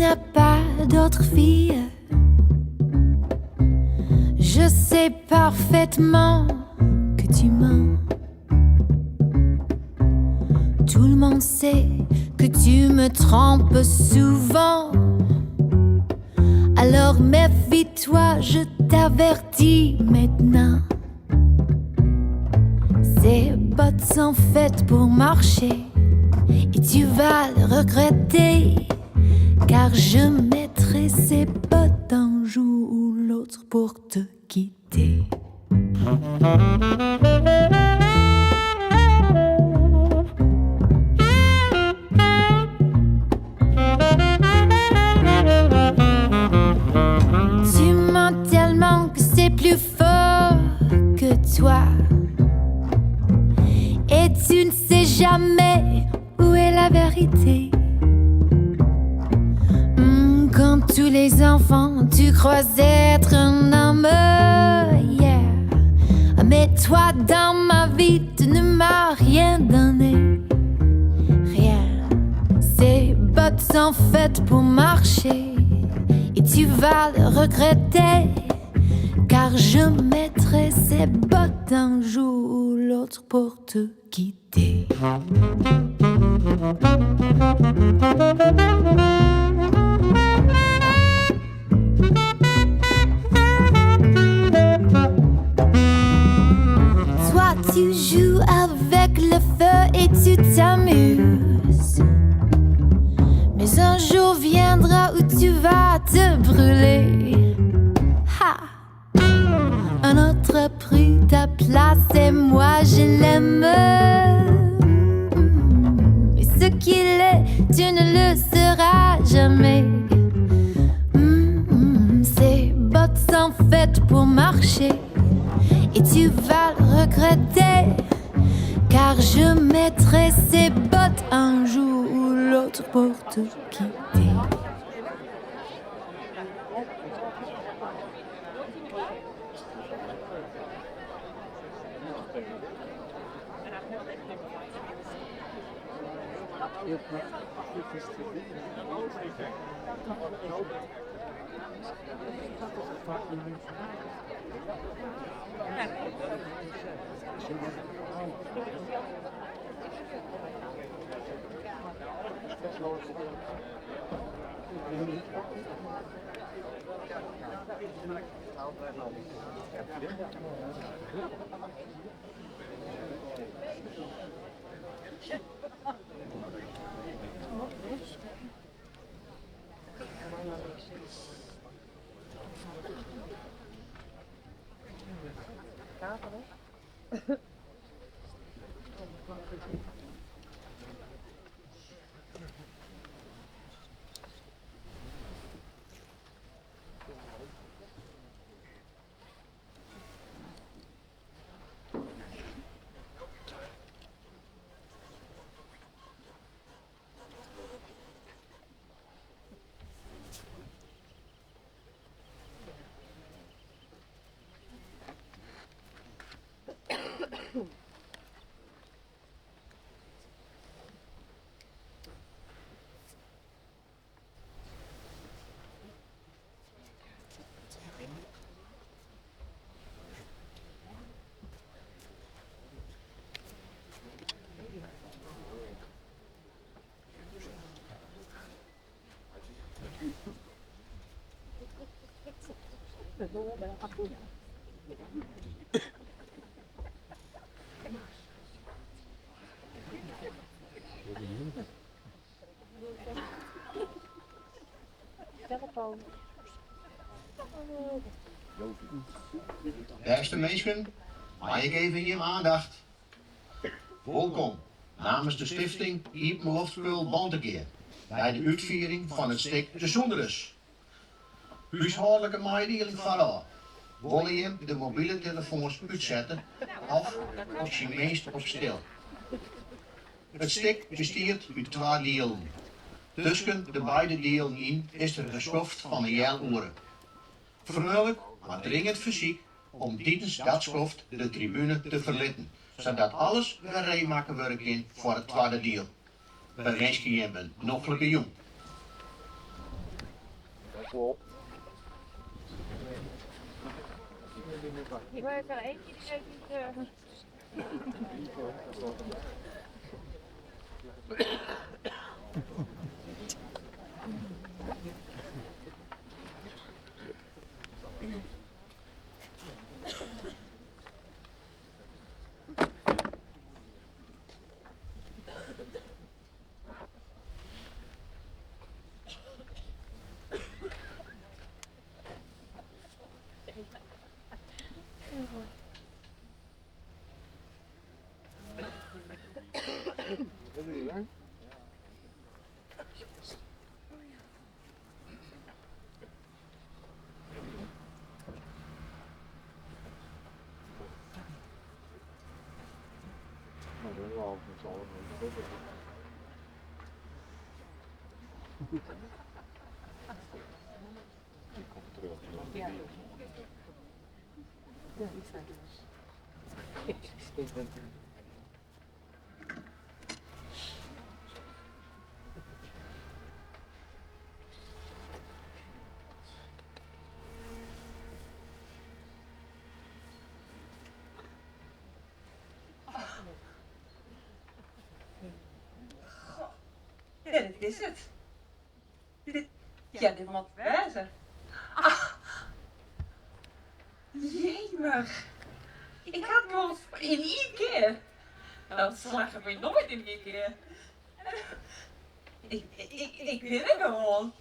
n'as pas d'autre fille. Je sais parfaitement que tu mens. Tout le monde sait que tu me trompes souvent. Alors méfie-toi, je t'avertis maintenant. Ces bottes sont faites pour marcher et tu vas le regretter, car je mettrai ces bottes un jour ou l'autre pour te quitter. Tu mens tellement que c'est plus fort que toi. Et tu ne sais jamais où est la vérité. Comme tous les enfants, tu crois être un homme, yeah. Mais toi, dans ma vie, tu ne m'as rien donné. Rien. Ces bottes sont faites pour marcher et tu vas le regretter, car je mettrai ces bottes un jour ou l'autre pour te quitter. Toi, tu joues avec le feu et tu t'amuses. Mais un jour viendra où tu vas te brûler. Ha! Un autre a pris ta place et moi je l'aime. Mais ce qu'il est, tu ne le seras jamais. Ces bottes sont faites pour marcher et tu vas le regretter, car je mettrai ces bottes un jour ou l'autre pour te quitter. Beste mensen, mag ik even je aandacht? Welkom namens de stichting Iep Loftspul Bantekeer bij de uitviering van het stik de Zonderus. Huishoudelijke mededeling vooral. Wil je de mobiele telefoons uitzetten of is je meest op stil? Het stik bestaat uit 2 delen. Tussen de beide delen in is er een schoft van een heel oren. Vermoedelijk, maar dringend fysiek, om tijdens dat schoft de tribune te verlitten, zodat alles weer rijmaken werk in voor het tweede deel. We wensen je een noffelijke jong. Ik wil even eentje die heeft niet... Ja, dit is het. Dit moet wezen. Ah, jemig. Ik had wel in één keer. Dat slagen we nooit in één keer. Ik wil het gewoon.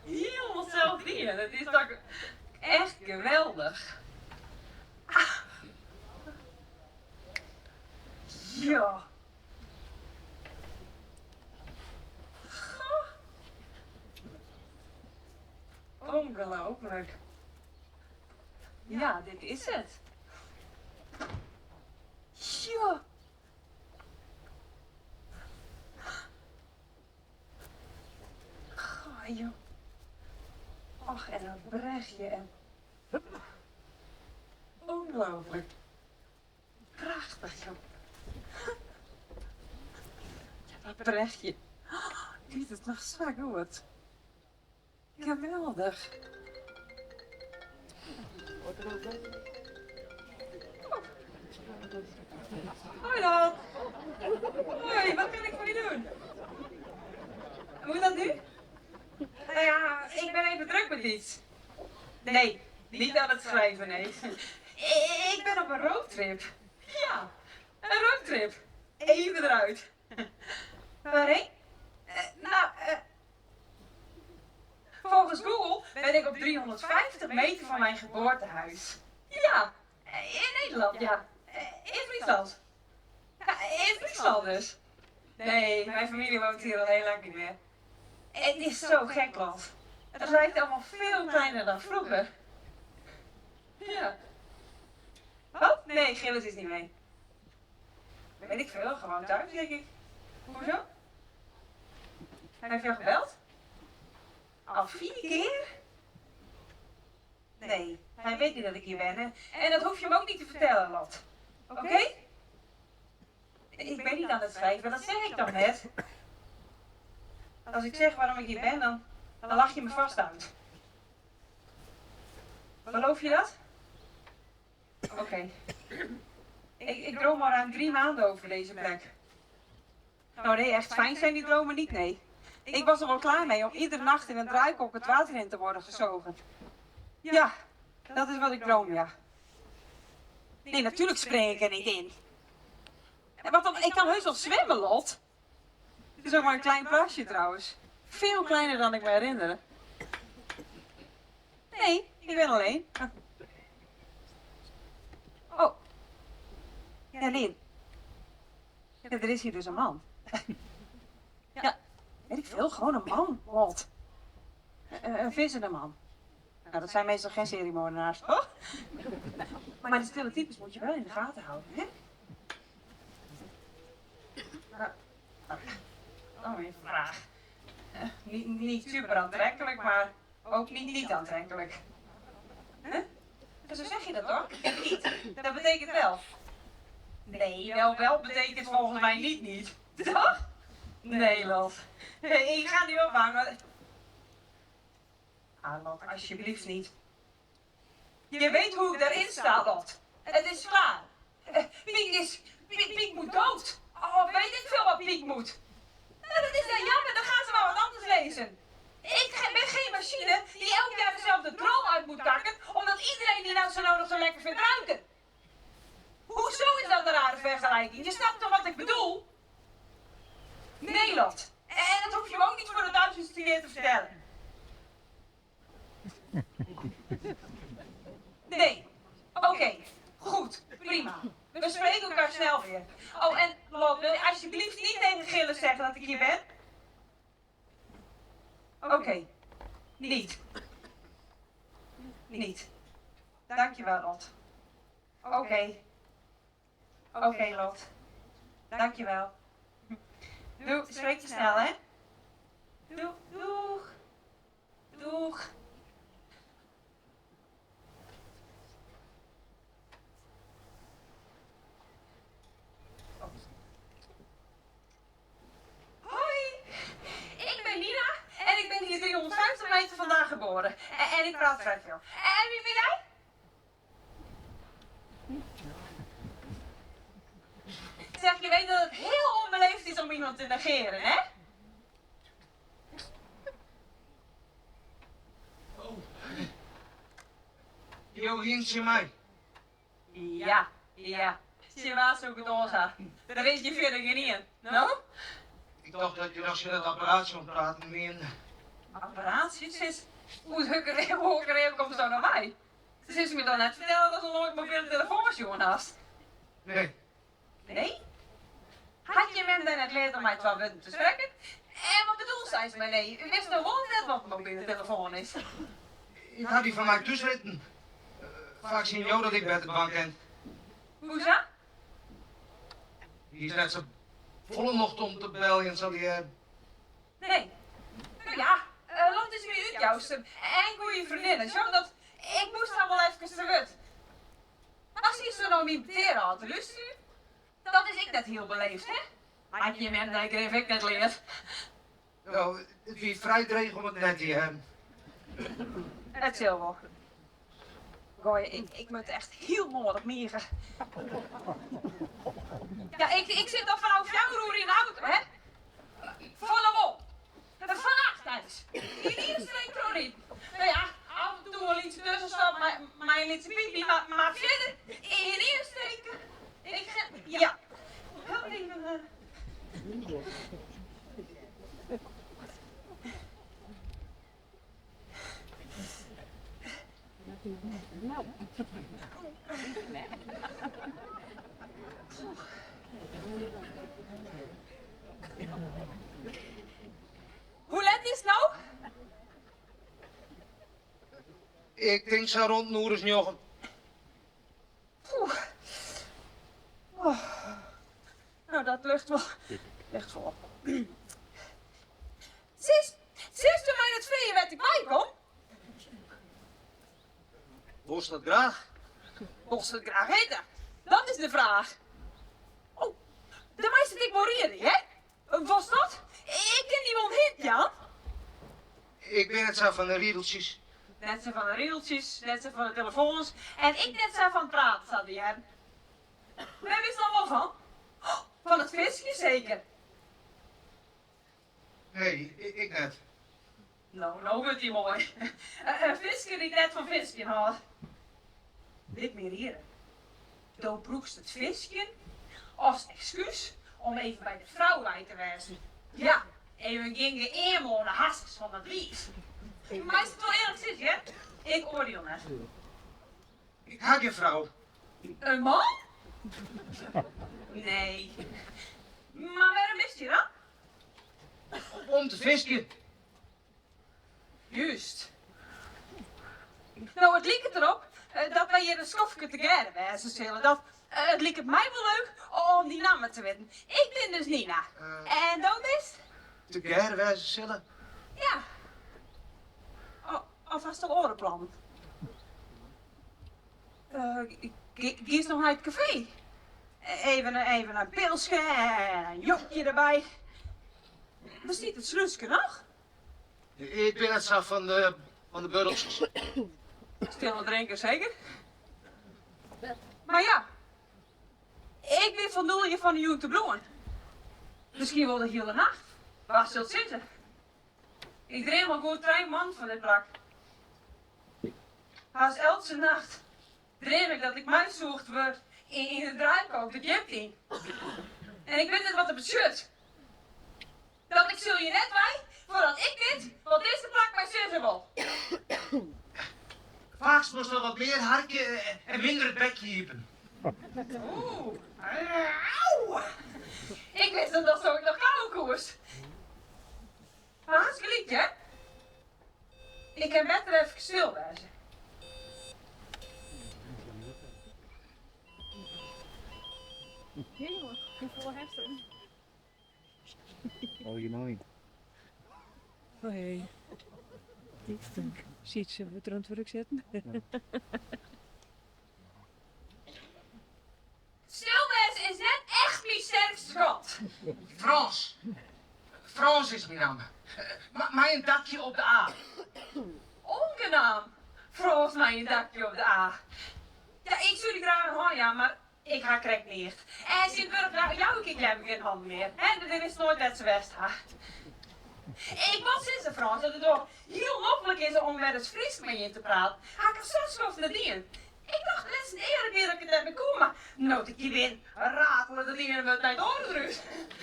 Helemaal zelf drieën. Dat is toch echt geweldig. Ja. Ongelooflijk. Ja, dit is het. Ja. Oh, joh. Ach, en dat brechtje en... Ongelooflijk. Prachtig, joh. Ja, dat brechtje. Dit is nog zo goed. Geweldig. Hoi dan. Hoi, wat kan ik voor je doen? Moet dat nu? Nou ja, ik ben even druk met iets. Nee, niet aan het schrijven, nee. Ik ben op een roadtrip. Ja, een roadtrip. Even eruit. Waarheen? Volgens Google ben ik op 350 meter van mijn geboortehuis. Ja, in Nederland, ja. In Friesland. Ja, in Friesland dus. Nee, mijn familie woont hier al heel lang niet meer. Het is zo gek, land. Het lijkt allemaal veel kleiner dan vroeger. Ja. Wat? Nee, Gilles is niet mee. Weet ik veel, gewoon thuis, denk ik. Hoezo? Hij heeft jou gebeld? Al 4 keer? Nee, hij weet niet dat ik hier ben. En dat hoef je hem ook niet te vertellen, Lot. Oké? Ik ben niet aan het schrijven, dat zeg ik dan net. Als ik zeg waarom ik hier ben, dan lach je me vast uit. Geloof je dat? Oké. Ik droom al ruim 3 maanden over deze plek. Nou nee, echt fijn zijn die dromen niet, nee. Ik was er wel klaar mee om iedere nacht in een draaikok het water in te worden gezogen. Ja, dat is wat ik droom, ja. Nee, natuurlijk spring ik er niet in. Want dan, ik kan heus wel zwemmen, Lot. Het is ook maar een klein plasje trouwens. Veel kleiner dan ik me herinner. Nee, ik ben alleen. Oh. Ja, Lien. Ja, er is hier dus een man. Ja, weet ik veel, gewoon een man, Lot. Een vissende man. Nou, dat zijn meestal geen seriemoordenaars, toch? Maar de stille types moet je wel in de gaten houden, hè? Oh, een vraag. Niet super aantrekkelijk, maar ook niet aantrekkelijk. Huh? Zo zeg je dat toch? Niet. Dat betekent wel. Nee, wel betekent volgens mij niet. Toch? Nee, Lot. Ik ga nu ophangen. Ah, Lot, alsjeblieft niet. Je weet hoe ik daarin sta, Lot. Het is klaar. Piek moet dood. Oh, weet ik veel wat Piek moet. Nou, dat is dan jammer, dan gaan ze maar wat anders lezen. Ik ben geen machine die elk jaar dezelfde droom uit moet kakken, omdat iedereen die nou zo nodig zo lekker vindt ruiken. Hoezo is dat een rare vergelijking? Je snapt toch wat ik bedoel? Nee, Lot. En dat hoef je me ook niet voor de duizendste keer te vertellen. Nee. Oké. Goed. Prima. We spreken elkaar snel weer. Oh, en Lot, wil je alsjeblieft niet tegen Gilles zeggen dat ik hier ben? Oké. Niet. Niet. Dankjewel, Lot. Oké. Oké, Lot. Dankjewel. Doeg, spreek je snel, hè? Doeg, doeg. Doeg. Hoi, ik ben Nina en ik ben hier 350 meter vandaan geboren. En ik praat vrij veel. En wie ben jij? Zeg, je weet dat het heel onbeleefd is om iemand te negeren, hè? Jo, hier mij. Ja. Je was ook het oorzaak. Daar weet je verder geen in. Nou? Ik dacht dat je nog in het apparaatje om praten met Apparaatjes is... Hoe hoger komt zo naar mij? Ze is me dan net vertellen dat ze nooit mobiele telefoonsjongen had. Nee. Nee? Had je hem dan net geleerd om mij 12 minuten te spreken? En wat bedoelt zij met nee? U wist nog wel net wat een mobiele telefoon is. Ik had die van mij toezitten. Vaak zien jou dat ik bij de bank ken. Hoezo? Die is net zo volle mocht om te bellen en zal die... Nee. Nou ja, Lot is weer uitjousten. En goede vriendinnen. Zo dat... Ik moest haar wel even terug. Als hij zo nog niet beteren had, lust u? Dat is ik net heel beleefd, hè? Had je hem dan kreeg ik net leerd. Nou, het wie vrij dreig om het net hier. Het zal wel. Gooi, ik moet echt heel nodig mieren. Ja, ik zit al vanaf jouw roer in de auto, hè? Volle op. Vannacht thuis. In ieder streek gewoon niet. Nou ja, af en toe wel iets tussenstap, maar een lietse piepie, maar verder in ieder streek. Ik ga... Ja. Heel even... Hoe laat is het nou? Ik denk zo rond Noeresnjochen. Oh. Nou, dat lucht wel. Ligt vol. Sinds toen mij het tweeën werd ik bijkom. Woest dat graag? Mocht ze het graag eten? Dat is de vraag. Oh, de meeste dik moreren, hè? Was dat? Ik ken niemand hint, Jan. Ik ben het zo van de riedeltjes. Net zo van de rieltjes, net zo van de telefoons. En ik net zo van het praten, zat die hè. Waar wist er allemaal van? Oh, van het visje zeker. Nee, ik net. Nou wordt hij mooi. Een visje die net van visje had. Dit meer hier. Dan broekst het visje als excuus om even bij de vrouw bij te wezen. Ja, even gingen eenmaal de hasses van het lief. Maar is het wel eerlijk zit, hè? Ik oordeel net. Ik had je vrouw. Een man? Nee. Maar waarom wist je dat? Om te visje. Juist. Nou, het liep het erop dat wij hier een schofje te geren wezen zullen. Dat, het liep het mij wel leuk om die namen te weten. Ik ben dus Nina. En dat is? Te geir wijzen zullen. Ja. Alvast een orenplan. Kies nog naar het café. Even een pilsje en een jokje erbij. Bestaat het sluisje nog? Ik ben het zo van de van de burgers. Stil drinken, zeker? Maar ja, ik weet van doel je van de jongen te bloeien. Misschien wel de hele nacht. Waar zult zitten? Ik dream al goed 3 man van dit brak. Haast elke nacht dream ik dat ik mij zocht word in de draaikook, de camping. En ik weet net wat er beschut. Dat ik zul je net wij, voordat ik weet wat deze plak mij zitten wil. Vaak moest wel wat meer harken en minder het bekje hiepen. Oeh, auw. Ik wist dat zo ik nog kou koers. Maar hartstikke lief, hè? Ik kan beter even stil wezen. Jongen, hoeveel heftig. Oh, je nooit. Oh hé. Ziet ze we er aan het werk zitten? Stilwezen is net echt mijn sterkste kant. Frans. Frans is mijn naam. Maar een dakje op de A. Ongenaam. Volgens mij een dakje op de A. Ja, ik zou die graag een hand, ja, maar ik ga krek niet. En Sint-Burg, nou, jou heb ik geen hand meer. Hè, dat is nooit dat ze west gaat. Ik was sinds de Frans dat het toch heel mogelijk is om met het Fries met je te praten. Ga ik er straks over naar dienen. Ik dacht, dit is de eerste keer dat ik het heb bekomen, maar nood ik je win, ratelen de dingen met mijn oren.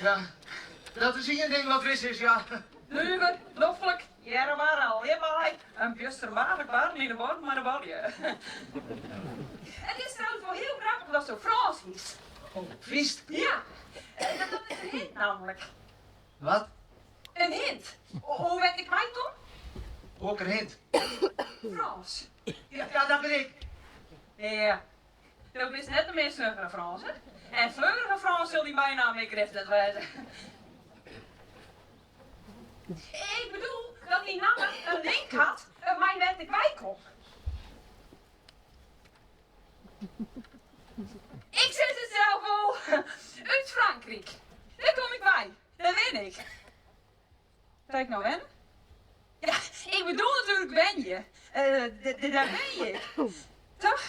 Ja, dat is één ding wat wist is, ja. Leugen, loffelijk, jaren waren al helemaal een bjuster waarlijk niet de woord, maar de balje. Het is trouwens wel heel grappig dat zo Frans is. Oh, vist. Ja, dat is een hint namelijk. Wat? Een hint. Hoe werd ik mij toen? Ook een hint. Frans. Ja, dat ben ik. Ja, dat is net de meest snuggere Frans, hè? En vleurige Frans zal die bijnaam ik recht het wijzen. Ik bedoel dat die naam een link had, mijn werd ik bij kom. Ik zit het zelf al uit Frankrijk. Daar kom ik bij, daar ben ik. Kijk nou, hè? Ja, ik bedoel natuurlijk ben je. Daar ben je. Toch?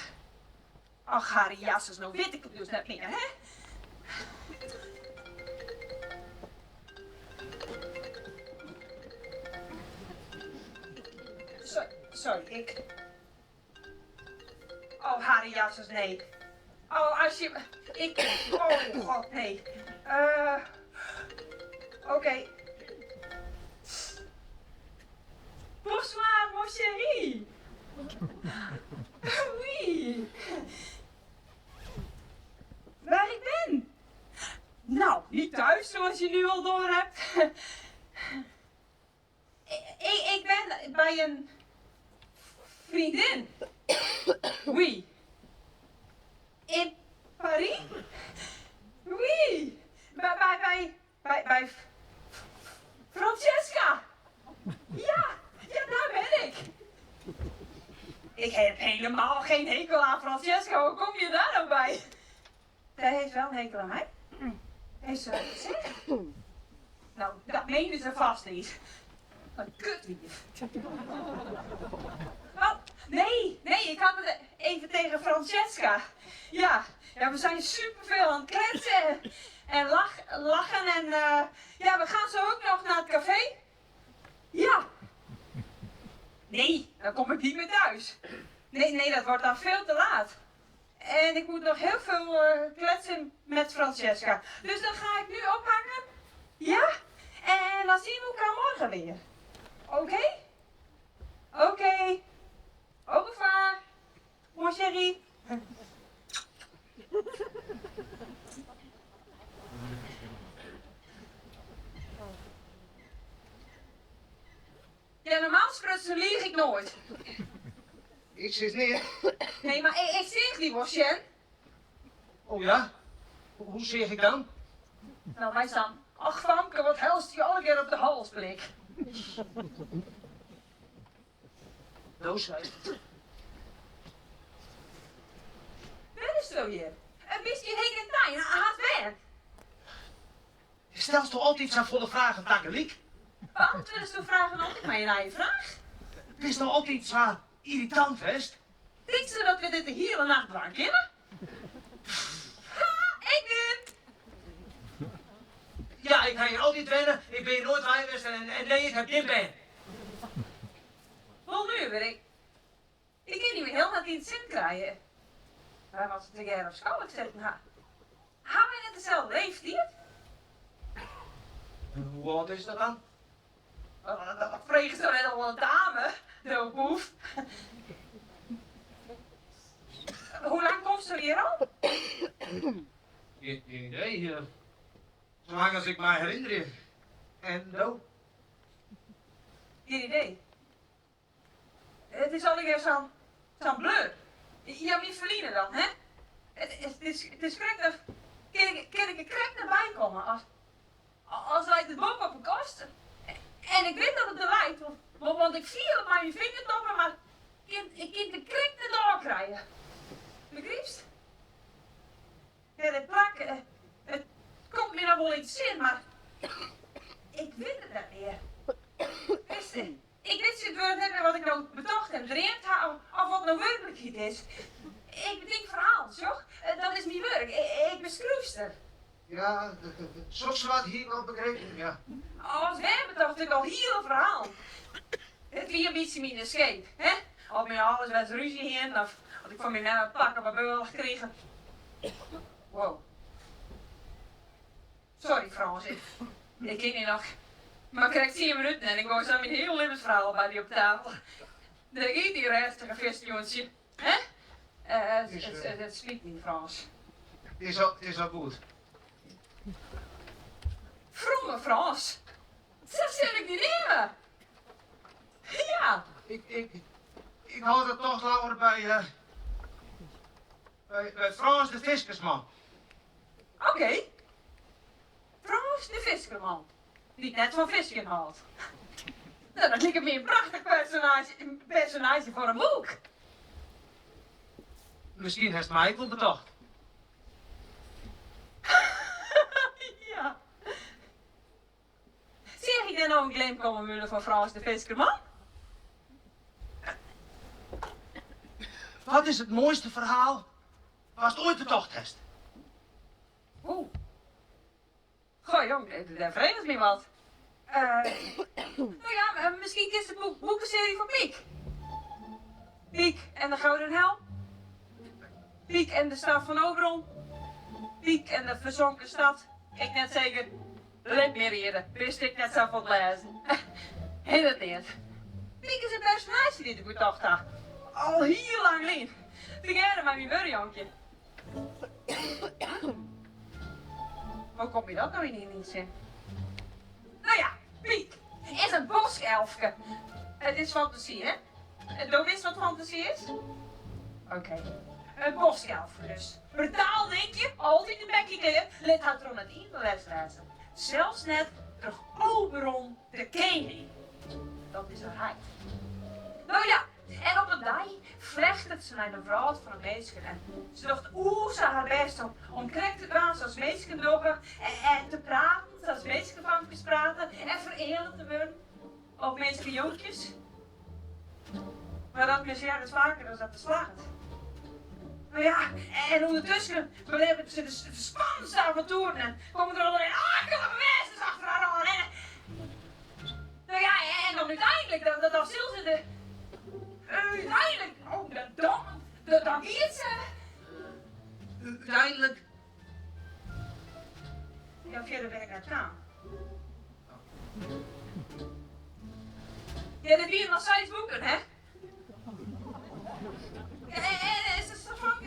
Ach, Harry Jasses, nou weet ik het dus net meer, hè? Sorry, ik... Oh, Harry Jasses, nee. Oh, als je... Ik... Oh, god, nee. Oké. Bonsoir, mon chéri. Oui. Waar ik ben? Nou, niet thuis, zoals je nu al door hebt. Ik ben bij een vriendin. Oui. In Paris? Oui. Bij Francesca. Ja, daar ben ik. Ik heb helemaal geen hekel aan Francesca. Hoe kom je daar nou bij? Zij heeft wel een hekel aan mij. Heeft ze dat gezegd? Nou, dat meende ze vast niet. Een kutlief. Oh, nee, ik had het even tegen Francesca. Ja, we zijn superveel aan het kletsen en lachen en ja, we gaan zo ook nog naar het café. Ja. Nee, dan kom ik niet meer thuis. Nee, dat wordt dan veel te laat. En ik moet nog heel veel kletsen met Francesca. Dus dan ga ik nu ophangen. Ja? En dan zien we elkaar morgen weer. Oké? Oké. Au revoir, mon chéri. Ja, normaal gesproken lieg ik nooit. Ik zit neer. Nee, maar ik zeg niet, hoor, Sjen. Oh ja? Hoe zeg ik dan? Nou, wij staan. Ach, Famke, wat helst je alle keer op de hals blik. Doosheid. Waar is het hier? Een beetje heen en tijd, haat weg. Je stelt toch altijd zo'n volle vragen, Takkeliek? Beantwoord eens de vragen altijd maar je naar je vraag. Het is toch altijd zo irritant, West? Denkt ze dat we dit de hele nacht lang kennen? Ha, ik dit! Ja, ik ga hier altijd wennen. Ik ben hier nooit bij geweest en nee, ik heb geen ben. Wel nu weer, ik kan niet meer heel net in het zin krijgen. Wij was het een keer op school gezeten. Hebben wij net dezelfde leeftijd? Hoe oud is dat dan? Dat vregen ze net al een dame, de boef. Hoe lang komt ze hier al? Geen idee. Zolang als ik me herinner. En nou? Geen idee. Het is al een keer zo'n blur. Je hebt niet verliezen dan, hè? Het is correct dat... Kan ik er correct naar bij komen als lijkt het boven op een kast? En ik weet dat het er lijkt, want ik viel op mijn vingertoppen, maar ik kan de correct naar door krijgen. Begrijpst? Ja, dit plakken, het komt me nog wel iets zin, maar ik weet het niet meer. Wist je? Ik weet het woord hebben wat ik nou betocht heb, erin houden, of wat nou werkelijkheid is. Ik bedenk verhaal, toch? Dat is mijn werk. Ik ben schroefster. Ja, zoals wat hier wel begrepen, ja. Als we hebben dacht ik al heel verhaal. Het wie een beetje minder scheep, hè? Of met alles was ruzie heen, of had ik van mijn naam een pak op mijn beul gekregen. Wow. Sorry Frans, ik ken je nog. Maar ik krijg 10 minuten en ik wou zo mijn heel levensverhaal bij die op tafel. Dan eet die restige visjongetje, hè? Het spreekt niet Frans. Het is al goed. Vroege Frans. Dat zit ik niet nemen. Ja. Ik hou het toch langer bij Frans de Viskersman. Oké. Frans de Viskerman. Die net van visje haalt. Nou, dat lijkt me een prachtig personage voor een boek. Misschien heeft mij wel bedacht. Ja. Zeg ik dan ook een glimp komen willen van Frans de Viskerman? Wat is het mooiste verhaal wat je ooit bedacht hebt? Oeh. Goh jong, daar verenigt me wat. Nou ja, misschien is de boekenserie van Piek. Piek en de Gouden Hel. Piek en de Stad van Oberon. Piek en de Verzonken Stad. Ik net zeker, let meer hier, wist ik net zo van lezen. Heel het niet. Piek is een personage die ik bedacht had. Al heel lang geleden. Vergeet maar mijn burjonkje. Hoe kom je dat nou in zin? Nou ja, Piek is een boskelfje. Het is fantasie, hè? Doe wist wat fantasie is? Oké. Een boskelfje dus. Brutaal denk je, altijd een bekje kleer, let haar er het in de les lezen. Zelfs net terug Oberon de koning. Dat is een heid. Nou ja, en op een dag vlechtert ze naar de vrouw van een meisje en ze dacht ze haar best om correct te gaan zoals meisjes doen en te praten zoals meisjes van praten en veredeld te worden op meisjes jonkjes. Maar dat mis jij dus vaker dan dat te slaat. Nou ja, en ondertussen beleven ze de spannendste avonturen en komen er allerlei akkelige meisjes achter haar aan. Nou ja, en dan uiteindelijk, dan zil ze de... Uiteindelijk, oh, dan giet ze. Uiteindelijk. Ja, verder ben ik naar gaan. Ja, dat weer nog steeds boeken, hè? En is het zo van,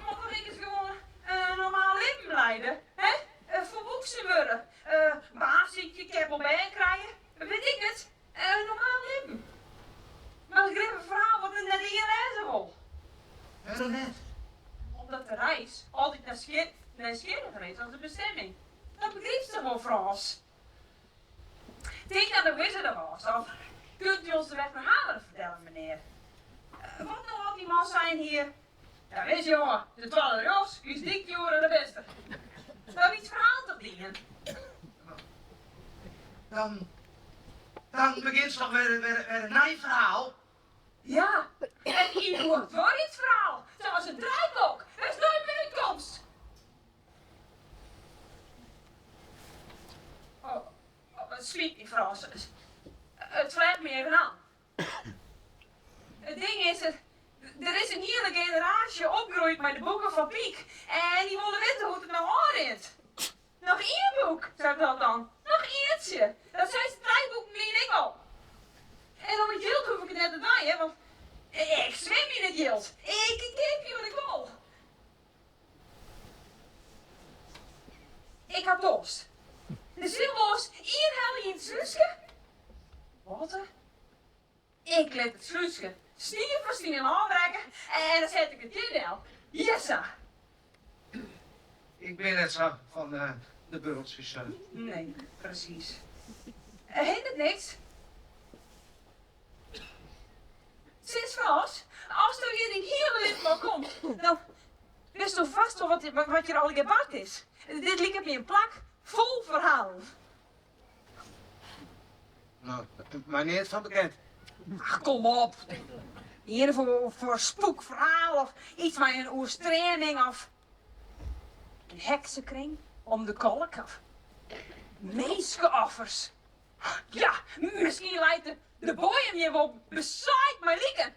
mag ik eens gewoon een normaal leven leiden, hè? Verwoeksen worden, baasziekje, keppelbeen krijgen, weet ik het, een normaal leven. Maar ik heb een verhaal wat net hier reizen wil. Waarom net? Omdat de reis altijd naar Scheerde geweest als de bestemming. Dat begreep ze wel, Frans. Denk aan de Wizard of Oz, of kunt u ons de weg naar Halen vertellen, meneer? Wat nou al die man zijn hier? Ja, weet je jongen, de 12 Ros, u is dik joren de beste. Zou iets verhaal te dienen? Dan Dan begint toch weer een nieuw verhaal. Ja, en hier hoort voor dit verhaal. Zoals een draaiklok. Het is nooit meer een komst. Oh, het schiet niet, Frans. Het vlijt me even aan. Het ding is, er is een hele generatie opgegroeid met de boeken van Piek. En die willen weten hoe het nou aanrint. Nog één boek, zegt dat dan. Nog eentje. Dat zijn ze draaiboeken die ik al. En om het jild hoef ik het net te draaien, want ik zwem in het jild. Ik geef je wat ik wil. Ik had dorst. De zin was, hier haal je in het sluisje. Wat? Ik let het sluisje stier voor stier aanbrekken en dan zet ik het in wel. Jessa. Ik ben net zo van de burgeltjes. Nee, precies. Heet het niks? Sinds Frans, als er weer een hele litbal komt, dan wist toch vast wel wat je al gebaard is. Dit lijkt me een plak vol verhalen. Nou, maar niet van bekend. Ach, kom op. Hier voor spookverhaal of iets met een oerstraining of een heksenkring om de kolk of meeskoffers. Ja, misschien leidt de boy hem je wel bezaaid maar lieken.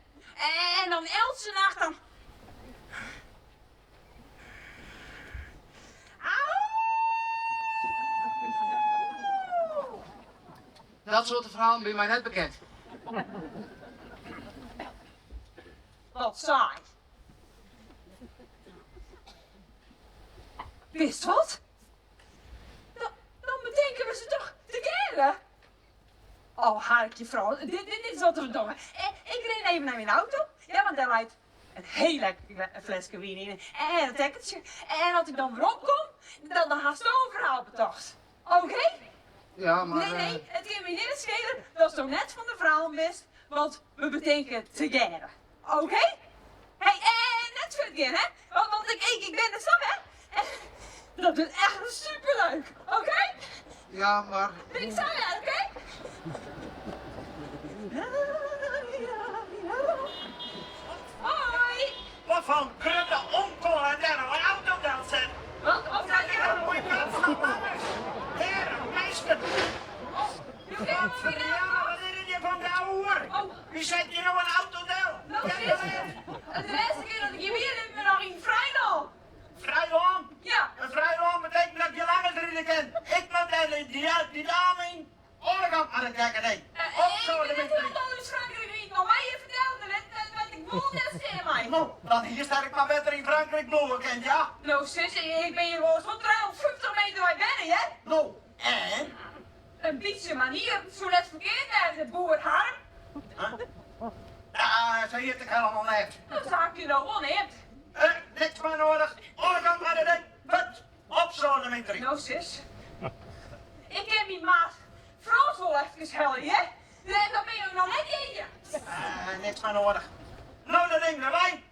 En dan elke nacht dan... Dat soort verhalen ben mij net bekend. Wat saai. Wist wat? Dan bedenken we ze toch together. Oh, hartje vrouw, dit is wat we doen. Ik ren even naar mijn auto, ja, want daar rijdt een heel lekker flesje wien in en een tekkeltje. En als ik dan weer opkom, dan haast zo'n verhaal betocht. Oké? Ja, maar... Nee, het kan me niet schelen. Dat is toch net van de vrouwen best, want we bedenken together. Oké? Hey, net vergeten, hè? Want ik ben er zo, hè? Dat is echt superleuk, oké? Ja, maar... Ik zou je, oké? Hoi! Wat van krutte onkool en daar een auto dan zet. Wat? Of dat je... Mooie kant van alles. Heren, meester. Je bent weer Ja, wat is je van de ouwe? Oh. Wie zet je nou een auto daar? Nou, Ja, zus. Het de laatste keer dat ik je weer heb, ben nog in vrijdag. Vrijloon? Ja. Een vrijloon betekent dat je langer rijden kan. Ik moet alleen die dame in. Oorkant aan het kijken, nee. Op zo, Ik de ben net winter. heel anders Frankrijk niet, maar mij je vertelde wat ik voelde, dat zei mij. Nou, dan hier sta ik maar beter in Frankrijk bloemen, kent ja? Nou zus, ik ben hier wel zo'n 350 meter bij binnen, hè? Nou, en? Een beetje manier, zo net verkeerd naar de boer Harm. Ja, zo hier het helemaal net. Dat zaak je nou wel niet. Niks meer nodig. Oorkant aan de ding. Put. Op zo, de winter. Nou zus, ik heb mijn maat Frans wel even helden, hè? En dan ben je ook nog net eentje. Niks meer nodig. Nou, dat ding erbij.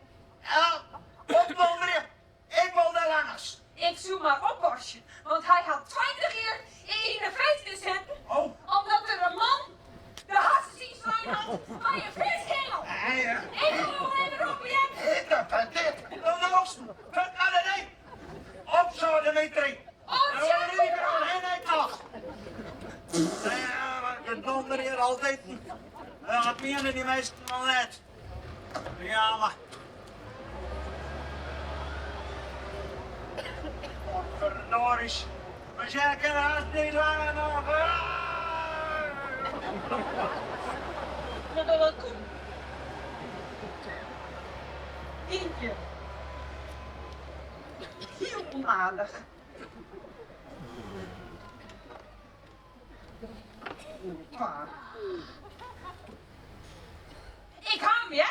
Opdonderen. Ik wil de langers. Ik zoek maar op, Bosje, want hij had 20 keer in de feest gezet. Oh. Omdat er een man de hassensien had bij een vishengel. Ik wil nog even op je. Ik heb het dit. De noosten. Put naar de ding. Op zo, Dimitri. Op En zo, we hebben hier al geen nog. De donder hier altijd. Dat menen die meesten wel net. Ja, maar... Verdories. We zeggen haast niet langer nog. Eentje. Heel onaardig. Maar. Ik ga hem, hè?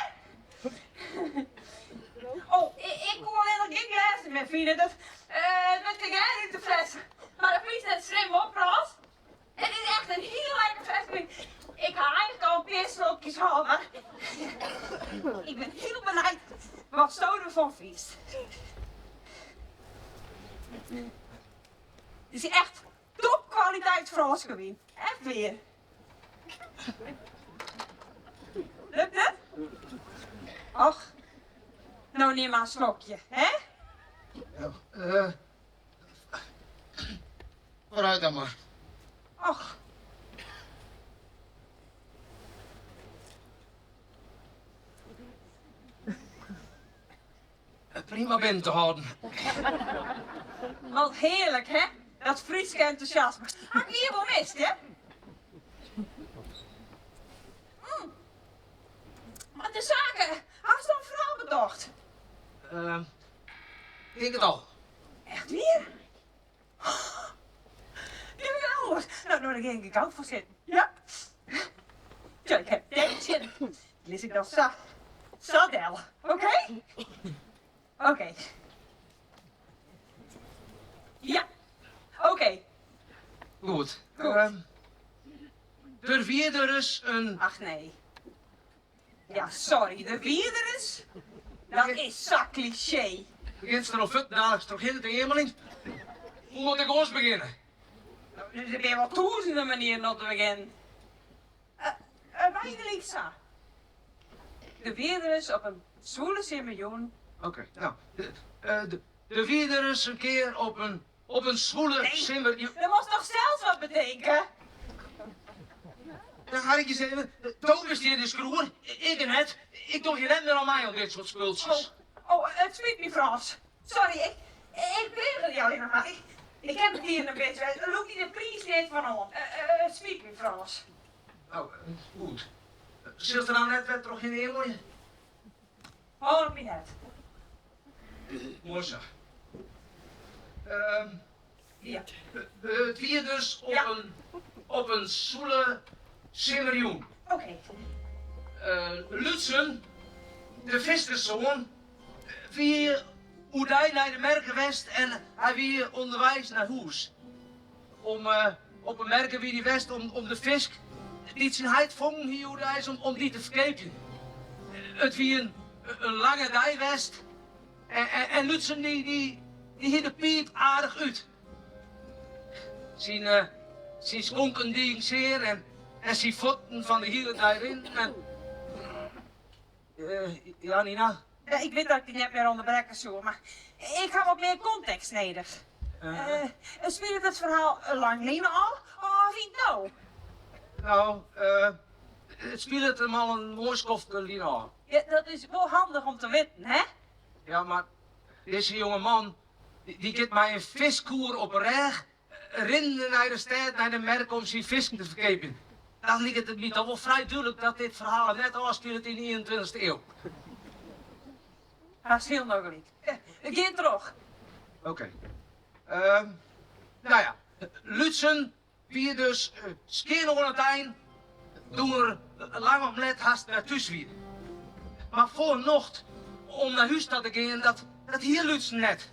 Oh, ik kon alleen nog geen glazen meer vinden. Dat kan jij niet de flessen. Maar dat vliegt net slim op, Frans. Het is echt een heel lekker fles. Ik ga eigenlijk al een paar slokjes halen. Ik ben heel benieuwd wat zo ervan vies. Het is echt topkwaliteit Frans gewien. Echt weer. Lukt het? Och, nou neem maar een slokje, hè? Vooruit dan maar. Och, Prima binnen te houden. wat heerlijk, hè? Dat Friese enthousiasme. Had ik hier wel mist, hè? Maar de zaken, had je dan vooral bedacht? Ik denk het al. Echt weer? Geweldig. Nou, dan ging ik ook voor zitten. Ja. Ja, ik heb deze zin. Lees ik dan Sadel. Oké? Oké. Ja. Oké. Goed. Er weer eens een... Ach nee. Ja, sorry. De vierde is? Dat is zo cliché. Begint er al fut, dadelijk toch in de hemel in. Hoe moet ik ons beginnen? Er zijn wel duizenden manieren om te beginnen. Wij Lisa. De vierde is op een zwoele simmejoen. Oké, nou. De vierde eens een keer op een zwoele Nee. simmer... Dat moest toch zelfs wat betekenen? Dan ga ik je zeggen, Toon is hier de schroer, ik en het. Ik doe je net meer aan mij op dit soort spultjes. Het spijt me, Frans. Sorry, ik weet het alleen maar. Ik heb het hier een beetje. Loop niet de prijs niet van om. Het spijt me, Frans. Nou, goed. Zult er nou net weer terug in de hemel? Hou op je net. Mooi zo. Ja. Het weer dus op een zoele simmerjoen. Oké. Lutsen, de visserszoon, wie Oedij naar de Merkenwest en hij wie onderwijs naar huis. Om op een merken wie die west om de vis die zijn heid vangen hier Oedij om die te verkeken. Het wie een lange dijwest en Lutsen die hier de piep aardig uit. Zijn schonken die zeer en zijn voeten van de hele daarin en... ja, Nina? Ja, ik weet dat ik die net meer onderbreken zo, maar ik heb wat meer context nodig. Speelt het verhaal lang geleden al? Of niet nou? Nou, het speelt hem al een mooi schofte Lina. Ja, dat is wel handig om te weten, hè? Ja, maar deze jonge man, die gaat mij een viskoer op een reg, rinnen naar de stad, naar de merk om zijn visken te verkepen. Dan ligt het niet al wel vrij duidelijk dat dit verhaal net afspeelt in de 21e eeuw. Dat is heel mogelijk. Geen terug. Oké. Nou ja, Lutsen, wie dus Skeernoornatijn, doen er lang op net haast naar thuis weer. Maar voor nocht, om naar huis te gaan, dat hier Lutsen net.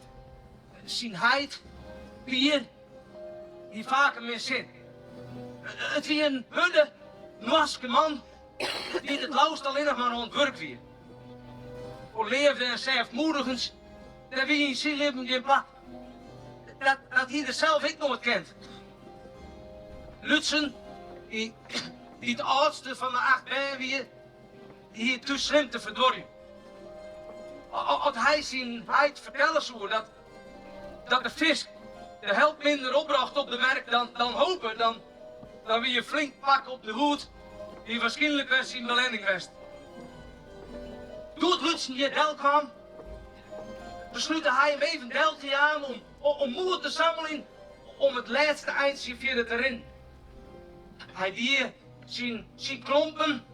Zijn heid, bier, die vaker meer zin. Het wie een hunde, maske man, die het lauwst alleen nog maar aan het werk weer. Voor leefde en zelfmoedigens, daar wie in zijn leven geen plat. Dat hij er zelf ik nooit kent. Lutsen, die het oudste van de 8 ben weer, die hier te slim te verdorren. Als hij zijn heid vertellen zou dat de vis de helft minder opbracht op de merk dan hopen, dan wie je flink pak op de hoed, die waarschijnlijk was in Belenning west. Toen het Lutsen hier del kwam, besluitte hij hem even deltje aan om moed te samelen om het laatste eindje verder te rennen. Hij die zijn klompen,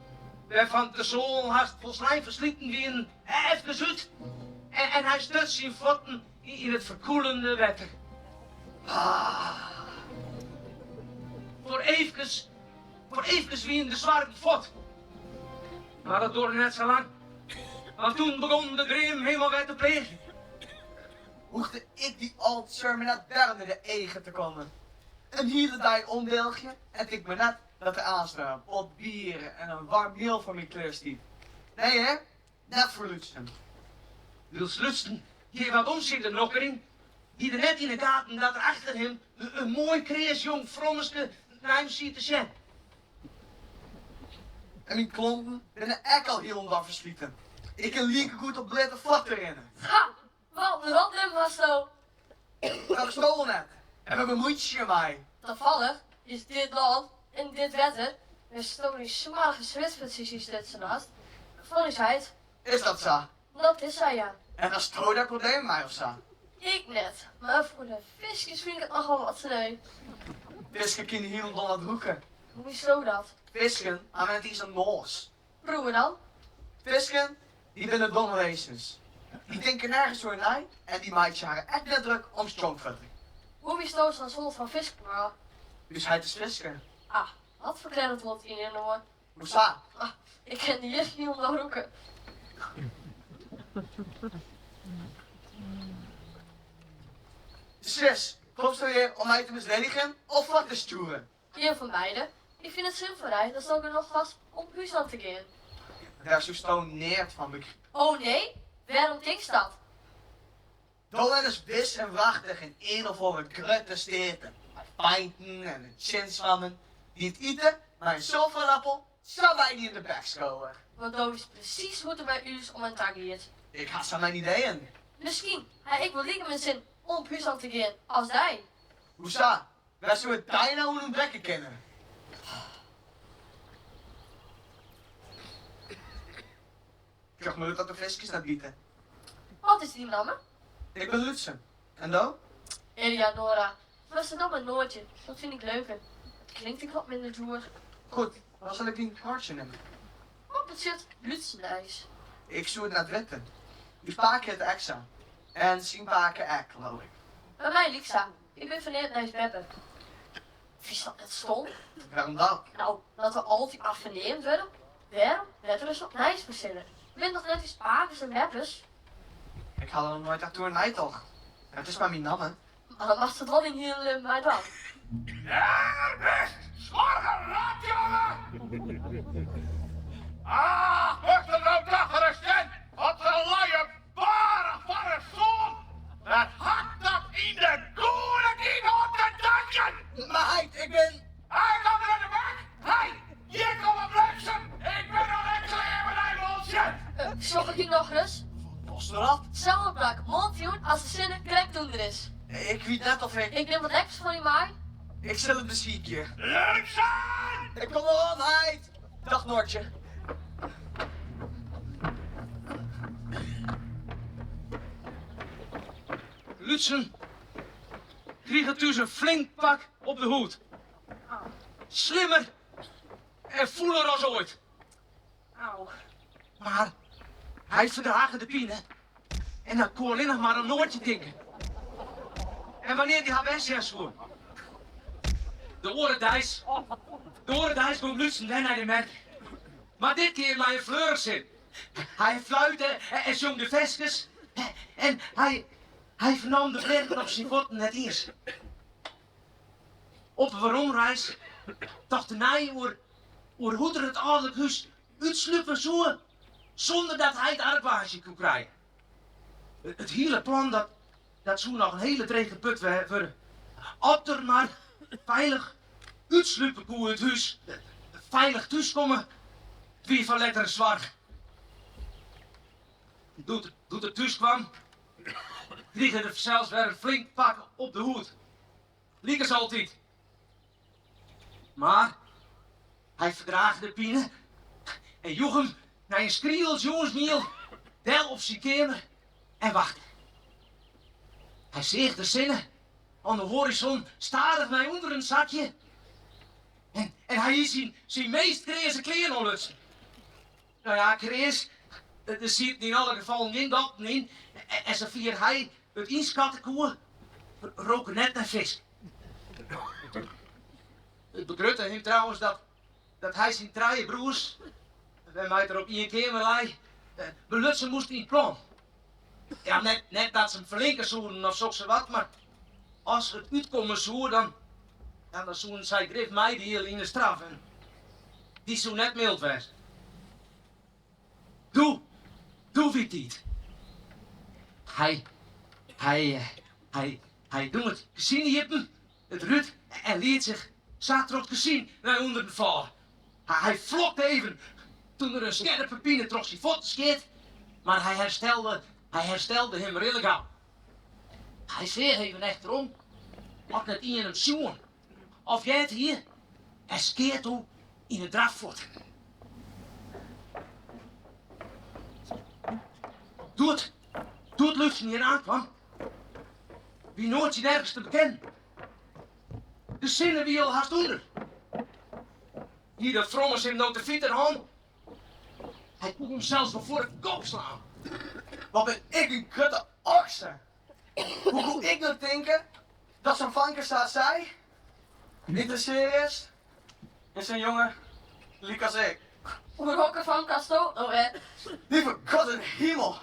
waarvan de zool haast volslijn verslieten wie een even uit, en hij stut zijn voeten in het verkoelende wetter. Voor even wie in de zwarte vod. Maar dat duurde net zo lang. Want toen begon de dream helemaal weer te plegen. Hoefde ik die alt met derde de eigen te komen. Een hele dag ondeeltje en ik me net dat er aanstaan. Een pot bier en een warm meel voor mijn kleurstief. Nee hè? Net voor Lutsen. Wils Lutsen, hier wat omziet er nog erin. Die er net in de gaten dat er achter hem een mooi krees jong frommeske naar hem ziet te zetten. En mijn klompen binnen ek al heel wat verslieten. Ik kan lieken goed op blinde vlak erin. Ha! Wat een rotnummer was zo. Dat gestolen net. En we bemoeitjes je mij. Toevallig is dit land en dit wetter met zo'n smalige zwitsposities tussen naast. Volksheid, Is dat zo? dat is hij ja. En dat is toch dat probleem mij of zo? Ik net, maar voor de visjes vind ik het nogal wat sneu. Visken kunnen hier onder wat hoeken. Hoezo dat? Visken aan het is een moos. Broer dan? Visken, die binnen domme wezens. Die denken nergens door na en die meidjes haar echt net druk om stroomvutten. Hoe is dat zo'n soort van vis maar? Dus hij is visken. Ah, wat verkleint wordt in een hoor. Hoezo? Ah, ik ken die eerst niet om de roeken. Sis, klopt zo hier om mij te misledigen of wat te sturen? Geen van beide. Ik vind het zinvolheid dat ook er nog was om huis aan te gaan. Daar is zo stoneerd van begrip. Oh nee? Waarom denk je dat? Dollar is wis en wachtig in een of andere krutte steden. Met pinten en chinswammen. Die het eten, maar een zilverappel, zou wij niet in de bek scoren. Want dat is precies hoe het bij u is om een tag gaat. Ik had zo mijn ideeën. Misschien, ik wil liever mijn zin om huis aan te gaan als hij. Hoezo? Wij zullen het daar nou in een bekken kennen. Ik dacht maar dat de visjes naar bieten. Wat is die naam? Ik ben Lutsen. En dan? Eleonora. Was er dan een Noortje? Dat vind ik leuker. Het klinkt ik wat minder zoer. Goed, dan zal ik die hartje nemen. Op het zit Lutsenijs. Ik zoek naar het wetten. Die paken het extra. En zien paken ek, geloof ik. Bij mij Lixa. Ik ben van Nijs Beppe. Is dat net stom? Waarom dan? Nou, dat we altijd afgeneemd worden. Waarom werd er dus op Nijs verzinnen? Ik ben toch net iets pakers en beppers? Ik had er nog nooit echt door een ei toch. Het is maar mijn namen. Maar dan was het wel in heel mij dan. Ja, best! Zorgen, laat jongen! Ah, wordt er nou daggerecht? Wat een luie baren van een zoon! Dat hakt dat in de koele niet op de dankje! Meid, ik ben... Hij komt er aan de bak! Hij, hier komt een bliksem! Ik ben al echt klaar met een mondje! Zorg ik nog eens? Posterat? Zelfbrak, mondjoen als de zinnen correct doen er is. Ik weet net of ik... Ik neem wat lekkers van die maai. Ik zet het beschikje. Luxen! Ik kom erop, Heid! Dag, Noortje. Lutsen kreeg het dus een flink pak op de hoed. Slimmer en voeler als ooit. Auw. Maar hij verdragen de pine en dan kon alleen nog maar een Noortje denken. En wanneer die haar wegzegt voor. De orendijs komt Lutsen weer naar de merk. Maar dit keer maar een fleurig zin. Hij fluitte en zong de vestjes. En hij vernam de blinden op zijn voeten net eerst. Op een waarom-reis dacht de naai oer hoe er het adellijk huis uitsluppen zou, zonder dat hij het arbage kon krijgen. Het hele plan dat zou nog een hele drege put worden. Op er maar veilig uitsluppen kon het huis, veilig thuiskomen, wie van lekker zwart. Doet het thuis kwam, kreeg er zelfs weer een flink pak op de hoed. Liek is altijd. Maar hij verdraagde de pine en joeg hem naar een skriels jongensmiel, del op zijn kamer en wachtte. Hij zeeg de zinnen aan de horizon stadig naar onder een zakje en hij is zijn meest kreeze kleren onlutsen. Nou ja, krees, er zit in alle gevallen in dat in en ze vier hij het inschattenkoe roken net naar vis. Het begrutte hem trouwens dat hij zijn traaie broers, en mij er op één kamer lei, belutsen moest in het plan. Ja, net dat ze hem verlinken zouden of zo wat, maar als het uitkomen zou, dan zouden zij grif mij die heel in de straf en die zou net mild wezen. Doe wie niet. Hij doet het gezien jippen, het rut en leert zich zaterdag gezien naar onder de val. Hij vlokt even toen er een scherpe pine trok zijn voeten scheet. Maar hij herstelde hem redelijk gauw. Hij zei even achterom, wat net in hem zoen. Of jij het hier, hij skeert toe in het drafvoet. Doe het luchtje niet aankwam. Wie nooit je nergens te bekennen. De zinnen wie al haast onder. Hier de frommers hem nou te fietsen aan. Hij kon hem zelfs nog voor de kop slaan. Wat ben ik een kutte oksen? Hoe kon ik nou denken dat zo'n vankerstaat zei? Interesseer is in zo'n jongen, liek als ik. Rokken van Casto, oh hè. Lieve God in de hemel.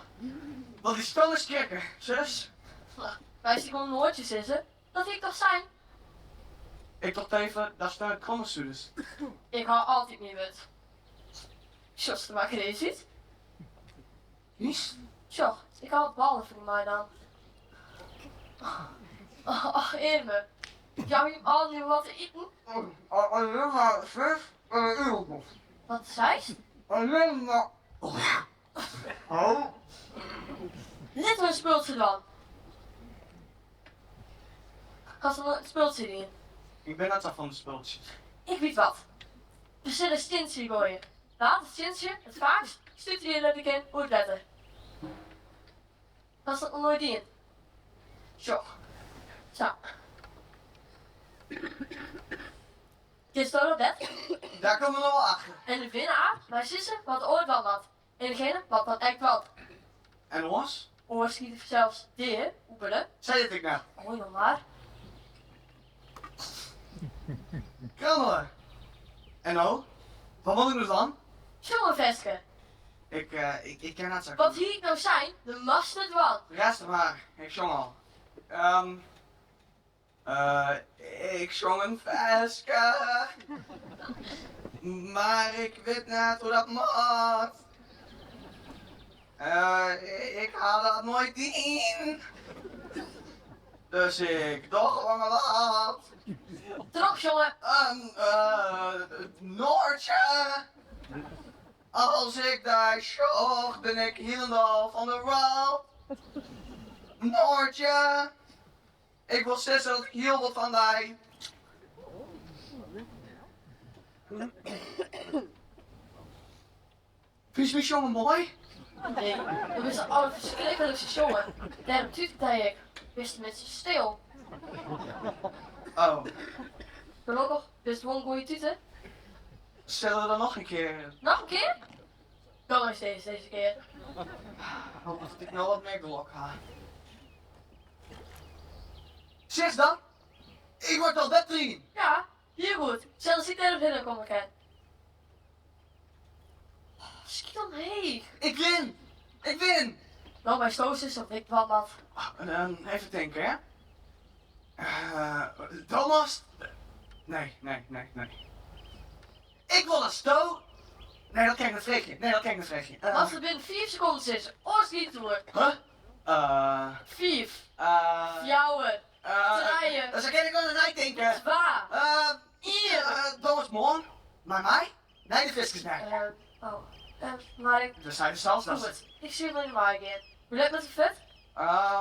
Wat die spellen schrikken, zus. Wij zien gewoon noortjes is hè. Dat ik toch zijn? Ik dacht even, daar staan het krommenstuurders. Ik hou altijd niet met. Jos, te maken deze ziet. Nies? Tjoh, ik hou ballen voor mij dan. Ach, Irme. Jou je al niet wat te eten? Alleen maar vis en een uurtjes. Wat zei ze? Alleen maar... Oh. Dit een speeltje dan. Ga ze een speeltje in. Ik ben net af van de spulletjes. Ik weet wat. We zullen een stintje gooien. Laat het stintje het vaakst stuurt je dat ik in hoe het letter. Was dat nog nooit in? Zo. Zo. Dit staat op bed. Daar komen we nog wel achter. En de winnaar, maar zussen wat ooit wel wat. En degene wat echt wat. En los? Oorschieten zelfs de heer, oepelen. Zei het ik nou? Hoi nog maar. Krammelen. En nou? Wat moet ik nu dan? Jongen Veske. Ik ken het zo. Wat hier nou zijn, de master dwan. Rest maar, ik zong al. Ik zong een veske. Maar ik weet net hoe dat moet. Ik haal dat nooit in. Dus ik doch gewoon wat. Trok jongen. Noortje. Als ik daar zocht, ben ik helemaal van de wereld. Noortje. Ik wil zeggen dat ik heel wat van die. Vind je me jongen mooi? Nee, dat is een allerverschrikkelijkste jongen. Daarom tuurde ik. Wist met z'n stil. Oh, Gelukkig, wist gewoon goeie tuten. zullen we dan nog een keer? Nog een keer? Kom eens deze keer. Hoop dat ik nou wat meer glok ga. Zeg dan, ik word al 13. Ja, hier goed. Zelfs ik er binnen komen kan. Schiet omheen. Ik win. Ik win. Nou, mijn stoos is of ik wat wat. Even denken, hè. Thomas? Nee. Ik wil een sto. Nee, dat kan ik niet vregen. Als het binnen 4 seconden is, oors niet door. Huh? 4, Eh... fjouwen, draaien, Dus dan kan ik wel een denken. 2, 1. Thomas Moorn? Maar mij? Nee, de vis is mij. Maar ik We zijn er zelfs doe nog. het. Ik zie het nog niet maar een keer. Hoe let met de vet?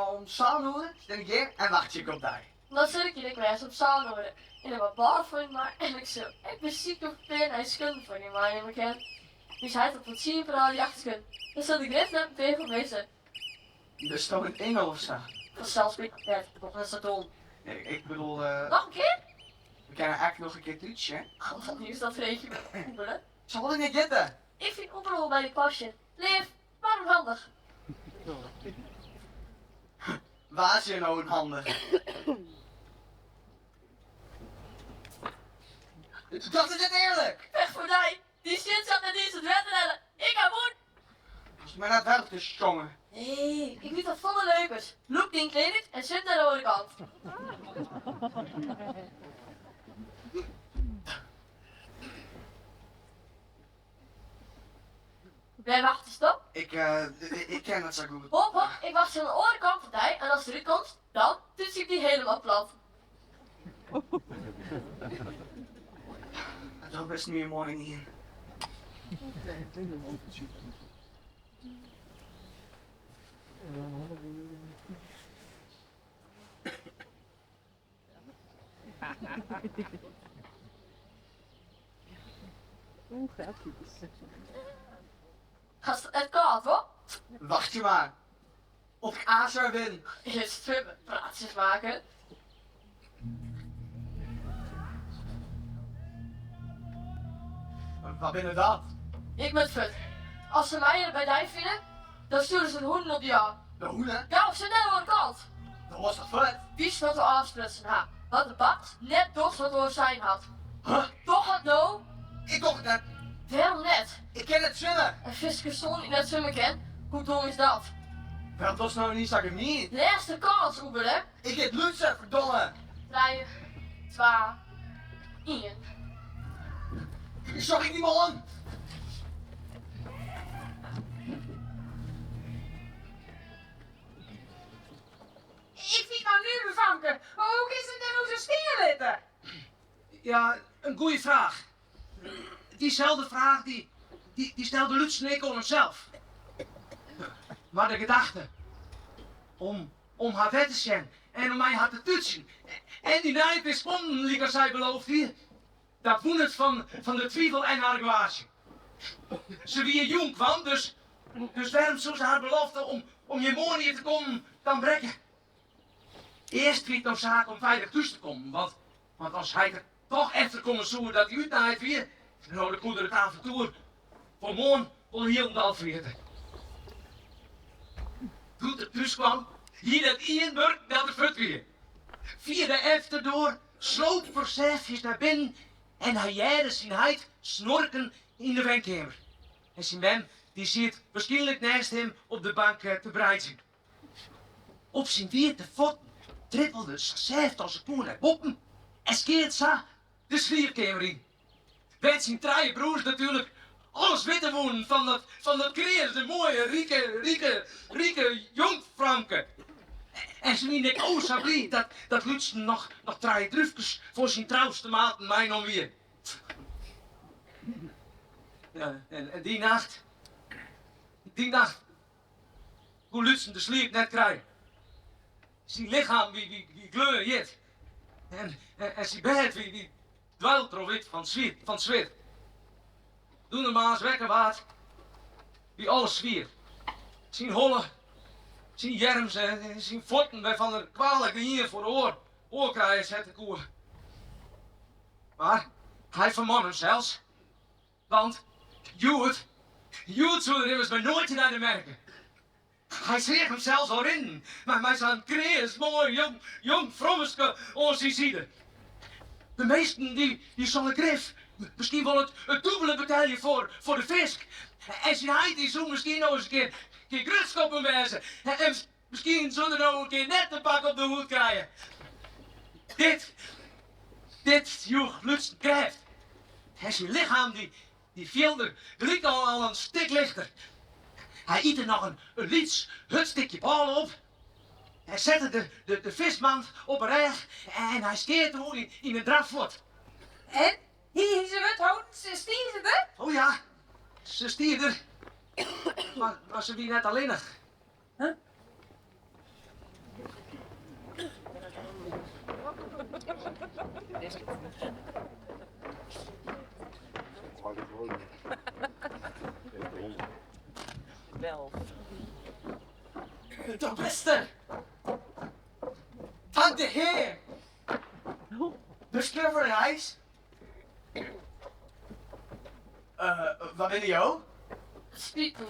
Om samenhouden, denk ik hier, en wacht je op daar. Dan zit ik hier lekker eens op zaal worden. En dan wat bar voor je maar en ik zo. Ik ben ziek op pijn en schuld voor je maar in mijn kent. Dus hij had op het zien van al die achterskund. Dan zat ik net naar de van mensen. Dus toch een engel of zo? Vanzelfsprekend, ja, nog een station. Ik bedoel, Nog een keer? we kunnen eigenlijk nog een keer toetsen, hè? Oh, wat nieuws dat vreetje met oepelen. Zal ik niet zitten? Ik vind oepelen bij de klasje. Leef, maar handig. Waar is je nou een handen? Dat is het eerlijk! Weg voor mij. Die shit zat met deze wedrennen. Ik ga moed. Als je mij naar het werk is, jongen. Nee, ik weet dat volle leukers. Loop die kleding en zit aan de andere kant. Wij wachten, stop. Ik ken het zo goed. Hop, hop, ik wacht aan de andere kant van hij en als hij terugkomt, dan toets ik die helemaal plat. Dat is best meer morgen niet in. Gaat het koud, hoor? Wacht je maar. Of ik Azar win. Eerst zwemmen, praatjes maken. Wat binnen dat? Ik ben fut. Als ze mij erbij bij vinden, dan sturen ze een hoeden op jou. De hoenen? Ja, of ze net worden koud. Dat was toch vet? Wie staat er aansprutsen? Ha, wat de bad net toch wat door zijn had. Huh? Toch wat nou? Ik toch net. Wel net. Ik ken het zwemmen. Een viskerson die net zwemmen kent. Hoe dom is dat? Dat was nou niet, zag ik niet. De eerste kans, Oeber, hè? Ik heet Lutsen, verdomme. 3, 2, 1. Zag ik niet meer aan. Ik zie nou nu, Vanke. Maar hoe is het dan zo stil zitten? Ja, een goeie vraag. Diezelfde vraag die stelde Lutz en ik aan onszelf. Maar de gedachte om haar vet te zijn en om mij haar te tutsen en die nijd is sponden, als zij beloofd hier, dat woen het van de twijfel en haar gwaasje. Ze wie jong kwam, dus waarom zou ze haar belofte om je morgen hier te komen dan breken? Eerst wie het nog zaak om veilig thuis te komen, want als hij er toch efter komen zoeken dat hij uitnaaid weer, dan had de moeder het avontuur voor morgen al heel al vergeten. Toen het thuis kwam, hier dat één burg naar de fut weer. Via de efter door, sloot versefjes naar binnen en hij jaarde zijn heid snorken in de wenkamer. En zijn man, die zit waarschijnlijk naast hem op de bank te breiden. Op zijn vierde voet trippelde Sasef als een koe naar boppen en skeert sa de slierkamer in. Weet zijn drie broers natuurlijk alles weten wonen van dat kreeg, de mooie, rieke jongvrouwke. En ze denk oh zo blij dat Lutz nog drie drufjes voor zijn trouwste maat mij nog weer. Ja, en die nacht, hoe Lutz de sliep net krijgen. Zijn lichaam wie gleur jet. En zijn bed wie dweilt erover van zweet. Toen de maas wekken waard, wie alles zwier. Zijn holle, zijn jerms en zijn voeten bij van de kwalijke hier voor de oorkrijgen zetten koer. Maar hij vermon hem zelfs, want Joet zou er immers bij nooit naar de merken. Hij zweeg hem zelfs al in, maar zijn kreeg mooi jong vrommeske ons die zieden. De meesten die zullen grif, misschien wel het dubbele betalen voor de fisk. En zijn heid die zou misschien nog eens een keer grutskoppen wezen. En misschien zullen nou een keer net een pak op de hoed krijgen. Dit joeg Lutz krijgt. En zijn lichaam die viel er gelijk al een stuk lichter. Hij eet er nog een liets hutstikje bal op. Hij zette de vismand op een rij en hij skeert er in een drafvoet. En? Hier is het houden, ze stieren er? Oh ja, ze stier er. Maar ze wie net alleenig. Huh? Wel. De beste. Dank de Heer. Dus klaar voor de reis? Wat ben je jou? Spiet me.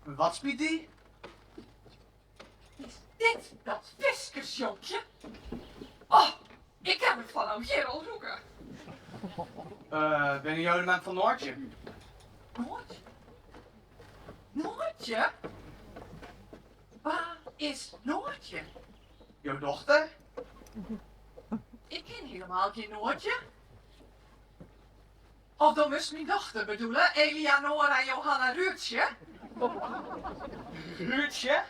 Wat spiedt die? Is dit dat viskersjonkje? Oh, ik heb het van hem hier al zoeken. Ben je jou de man van Noortje? Noortje? Noortje? Waar is Noortje? Jouw dochter? Ik ken helemaal geen Noortje. Of dan moest mijn dochter bedoelen, Eleonora Johanna Ruurtje. Ruurtje?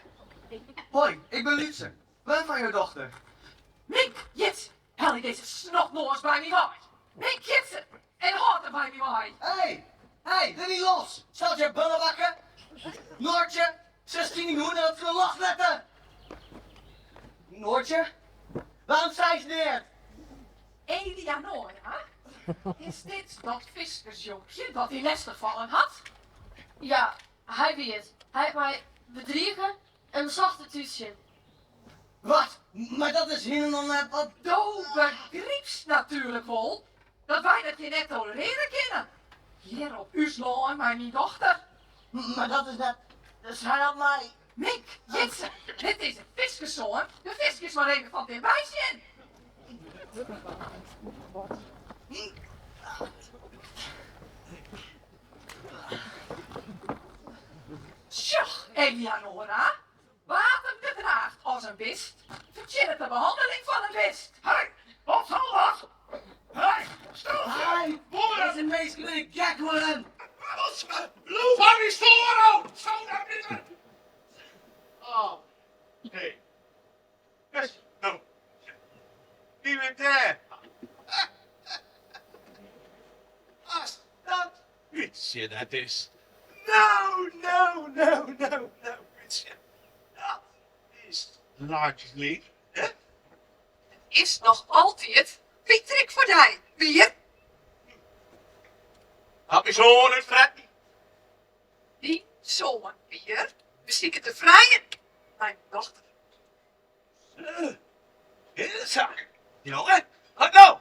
Hoi, ik ben Lutsen. Ben van jouw dochter. Mink, Jits, haal ik deze snotnoors bij me waai. Mink, Jitsen, en hoort er bij me waai. Hé, Hé, doe niet los! Zal je bullen wakken? Noortje, 16 hoeden op de lach letten! Noortje, waarom zei ze neer? Eleonora, is dit dat viskersjonkje dat hij lesgevallen had? Ja, hij wie het. Hij heeft mij bedriegen en bezacht het tussen. Wat? Maar dat is hier dan net wat... Do begrijpt natuurlijk wel dat wij dat je net tolereren kunnen. Hier op Uslo en mijn dochter. Maar dat is net... Dus hij had mij... Mink, Jitse, dit is een viskerszoon. De viskers maar even van dichtbij zien. Tjoh, Eleonora. Water gedraagt als een wist. Verchillt de behandeling van een wist. Hé, wat zal dat? Hé, stil je! Hij is een meest kleine gek worden! Van die storen! Zo naar binnen! Oh, nee. Yes, no. Wie bent daar? Als dat Wietse dat is. Nou, Wietse. Dat is largely, hè? Is nog altijd Pietrik voor die. Bier? Heb je zo'n het fretten? Die zo'n bier. Beziek het te vrijen. Mijn dochter. Hele zaak. Jongen, wat nou?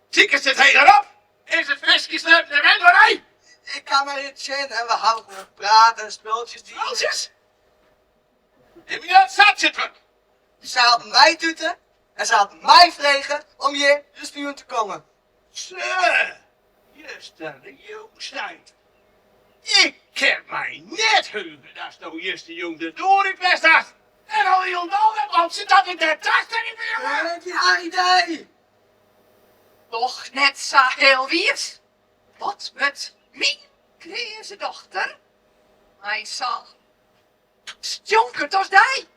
Zieken zit hij erop? Is het visje slept de renderij? Ik kan maar niet zien en we houden nog praten en spulletjes die... Alsjes! Heb je dat zat zitten? Ze hadden mij tuten en ze hadden mij vregen om hier de spioen te komen. Zo, je staat een jongstijd. Ik heb mij net heugen dat nou eerst de jong de door in best had. En al die onnodig op zit dat in de tas tegen de jongen. Heb je haar idee? Toch net zo heel wiers. Wat met mijn kleine dochter? Hij zal sjonkert als die.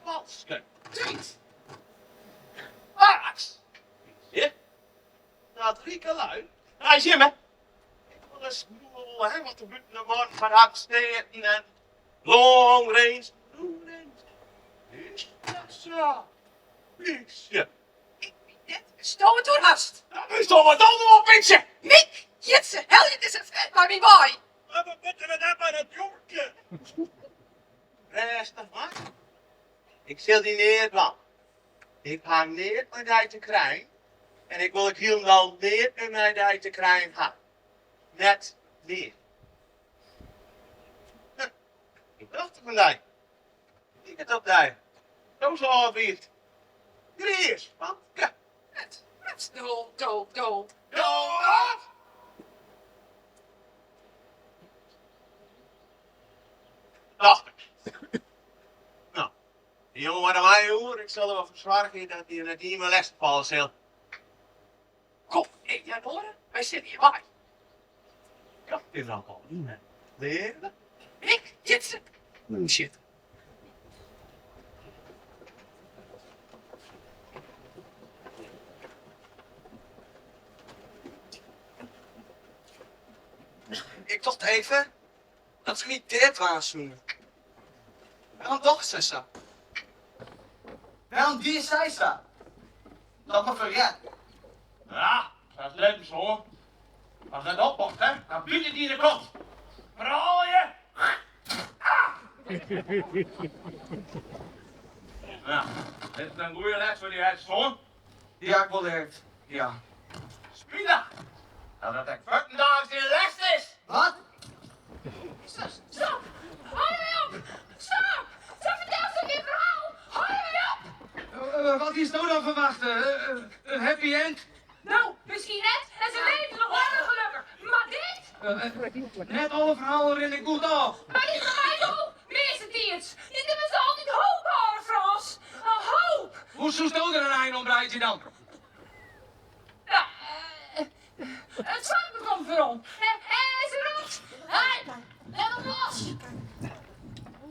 Malske, tweet. Max. Je? Dat riekelui. Hij zie me. Ik wil eens moe, hè, wat de buiten wordt van haksteken en long range. Long range. Is dat zo? Is je? Net gestolen door hast. Dat is toch wat anders op, mensen! Mik, Jitse, hel je is het vet maar wie boy. Maar wat moeten we dan met het jongetje? Rustig, man. Ik zal die neer, man. Ik hang neer met hij te krijgen. En ik wil helemaal neer met hij te krijgen gaan. Net neer. Ik dacht van mij. Ik het op daar. Zo zal het weer. Gries, man. Ja. Het dood. Dood! Dacht ik. Nou, die jongen maar naar mij hoor. Ik zal er wel voor zorgen dat hij net niet meer les vallen zal. Kom, Eleonora, wij zitten hierbij. Ja, dit is al niet meer. Leren? Mik, Jitse. Shit. Ik dacht even dat ze niet dit waarschuwen. Waarom toch, zussen? Waarom die zij ze? Dat me verret. Ja, dat is leuk zo. Als dat oppocht, hè, dan biedt het die in de kont. Verhaal je? Nou, dit is een goede les voor die huiszoon. Ja, ik wil leert. Ja. Spieler! Nou, dat ik vandaag die les is! Wat? Stop! Hou je op! Stop! Ze vertelt toch geen verhaal! Hou je op! Wat is nou dan verwachten? Een happy end? Nou, misschien net. En ze leven nog langer gelukkig. Maar dit? Net alle verhalen in ik goed af. Maar niet van mij ook. Meeste tiers. Dit hebben ze altijd hoop houden, Frans. Een hoop. Hoe zoest er een eind ontbreidje dan? Ja, het zwakke komt voor ons. Is er los? Hé, let hem los.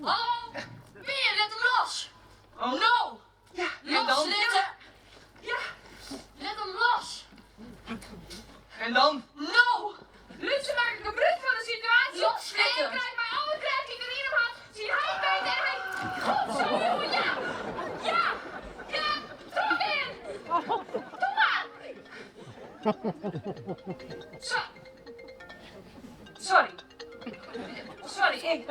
Hallo? Weer, let hem los. Oh. No. Ja, Los, dan? Ja, let hem los. En dan? No. Laat ze Sorry. Sorry, ik...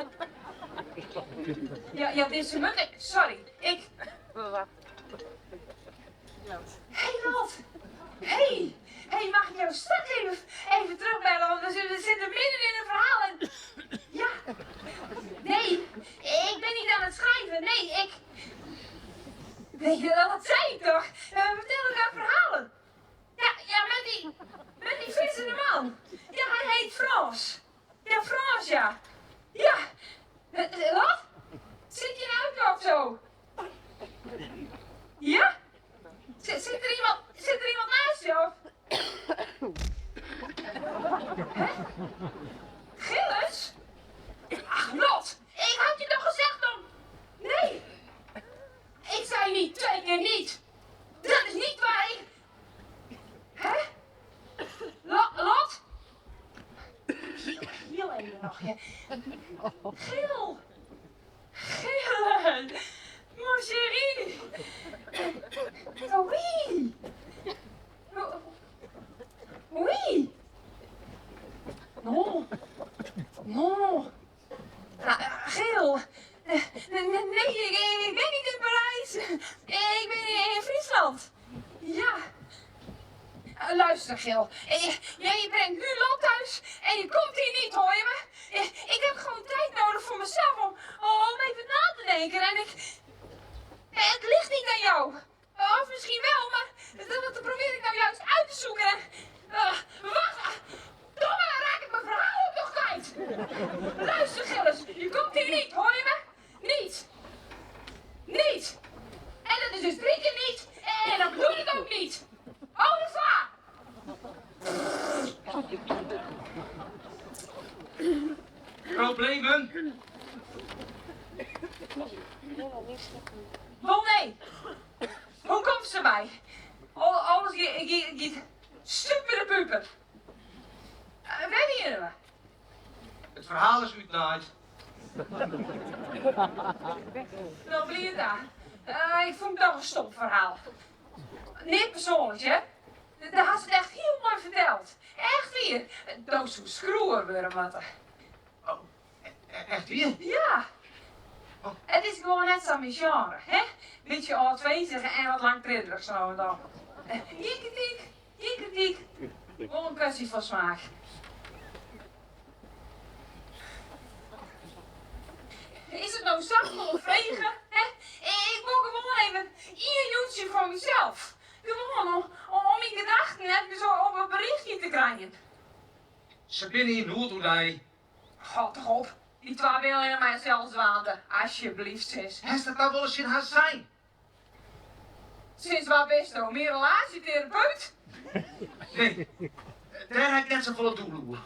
Ja, dit is een mut. Sorry, ik... Hey, Rot. Hey, mag ik jou straks even terugbellen? Want we zitten midden in een verhaal en... Ja. Nee, ik ben niet aan het schrijven. Nee, ik... Nee, dat zei ik toch? We vertellen elkaar verhalen. Ja, met die vissende man. Ja, hij heet Frans. Ja, Frans, ja. Ja. Wat? Zit je in de auto of zo? Ja? Zit er iemand naast je of? Hè? Gilles? Ach, Lot, ik had je toch gezegd om... Nee. Ik zei niet 2 keer niet. Dat is niet waar ik... Hè? Lot? Heel even nog, ja. Gil! Gil! Mon chéri! Oui! Oui! Non! Non! Gil! Nee, ik ben niet in Parijs. Ik ben in Friesland. Ja. Luister, Gil. Jij brengt nu Lot thuis en je komt hier niet, hoor je me? Ik heb gewoon tijd nodig voor mezelf om even na te denken. En het ligt niet aan jou. Of misschien wel, maar dat probeer ik nou juist uit te zoeken. Wacht! Domme, dan raak ik mijn verhaal ook nog kwijt. Luister, Gilles. Je komt hier niet, hoor je me? Niet. Niet. En dat is dus 3 keer niet. En dat doe ik ook niet. Oh, dat is waar. Problemen? Oh nee. Hoe komt ze bij? Alles gaat super puper. Waar hier we? Het verhaal is uitnaaid. Dan ben je daar. Ik vond dat een stopverhaal. Niet persoonlijk, hè? Daar had ze het echt heel mooi verteld. Echt weer. Doos hoe schroeven we wat. Oh, echt hier? Ja. Het is gewoon net zo mijn genre, hè? Beetje oud-weetig en wat langtridderig zo en dan. Je kritiek. Gewoon een kwestie van smaak. Is het nou zacht of regen? Hè? Ik wil gewoon even 1 uurtje voor mezelf. Gewoon om in gedachten even zo op een berichtje te krijgen. Ze binnen hier nooit hoe hij. God toch op. Die 2 willen in mij zelfs waanden. Alsjeblieft, sis. Heeft dat nou wel eens in haar zijn? Sinds waar best nou? Meer relatietherapeut? Nee, daar heb ik net zo volle doelen.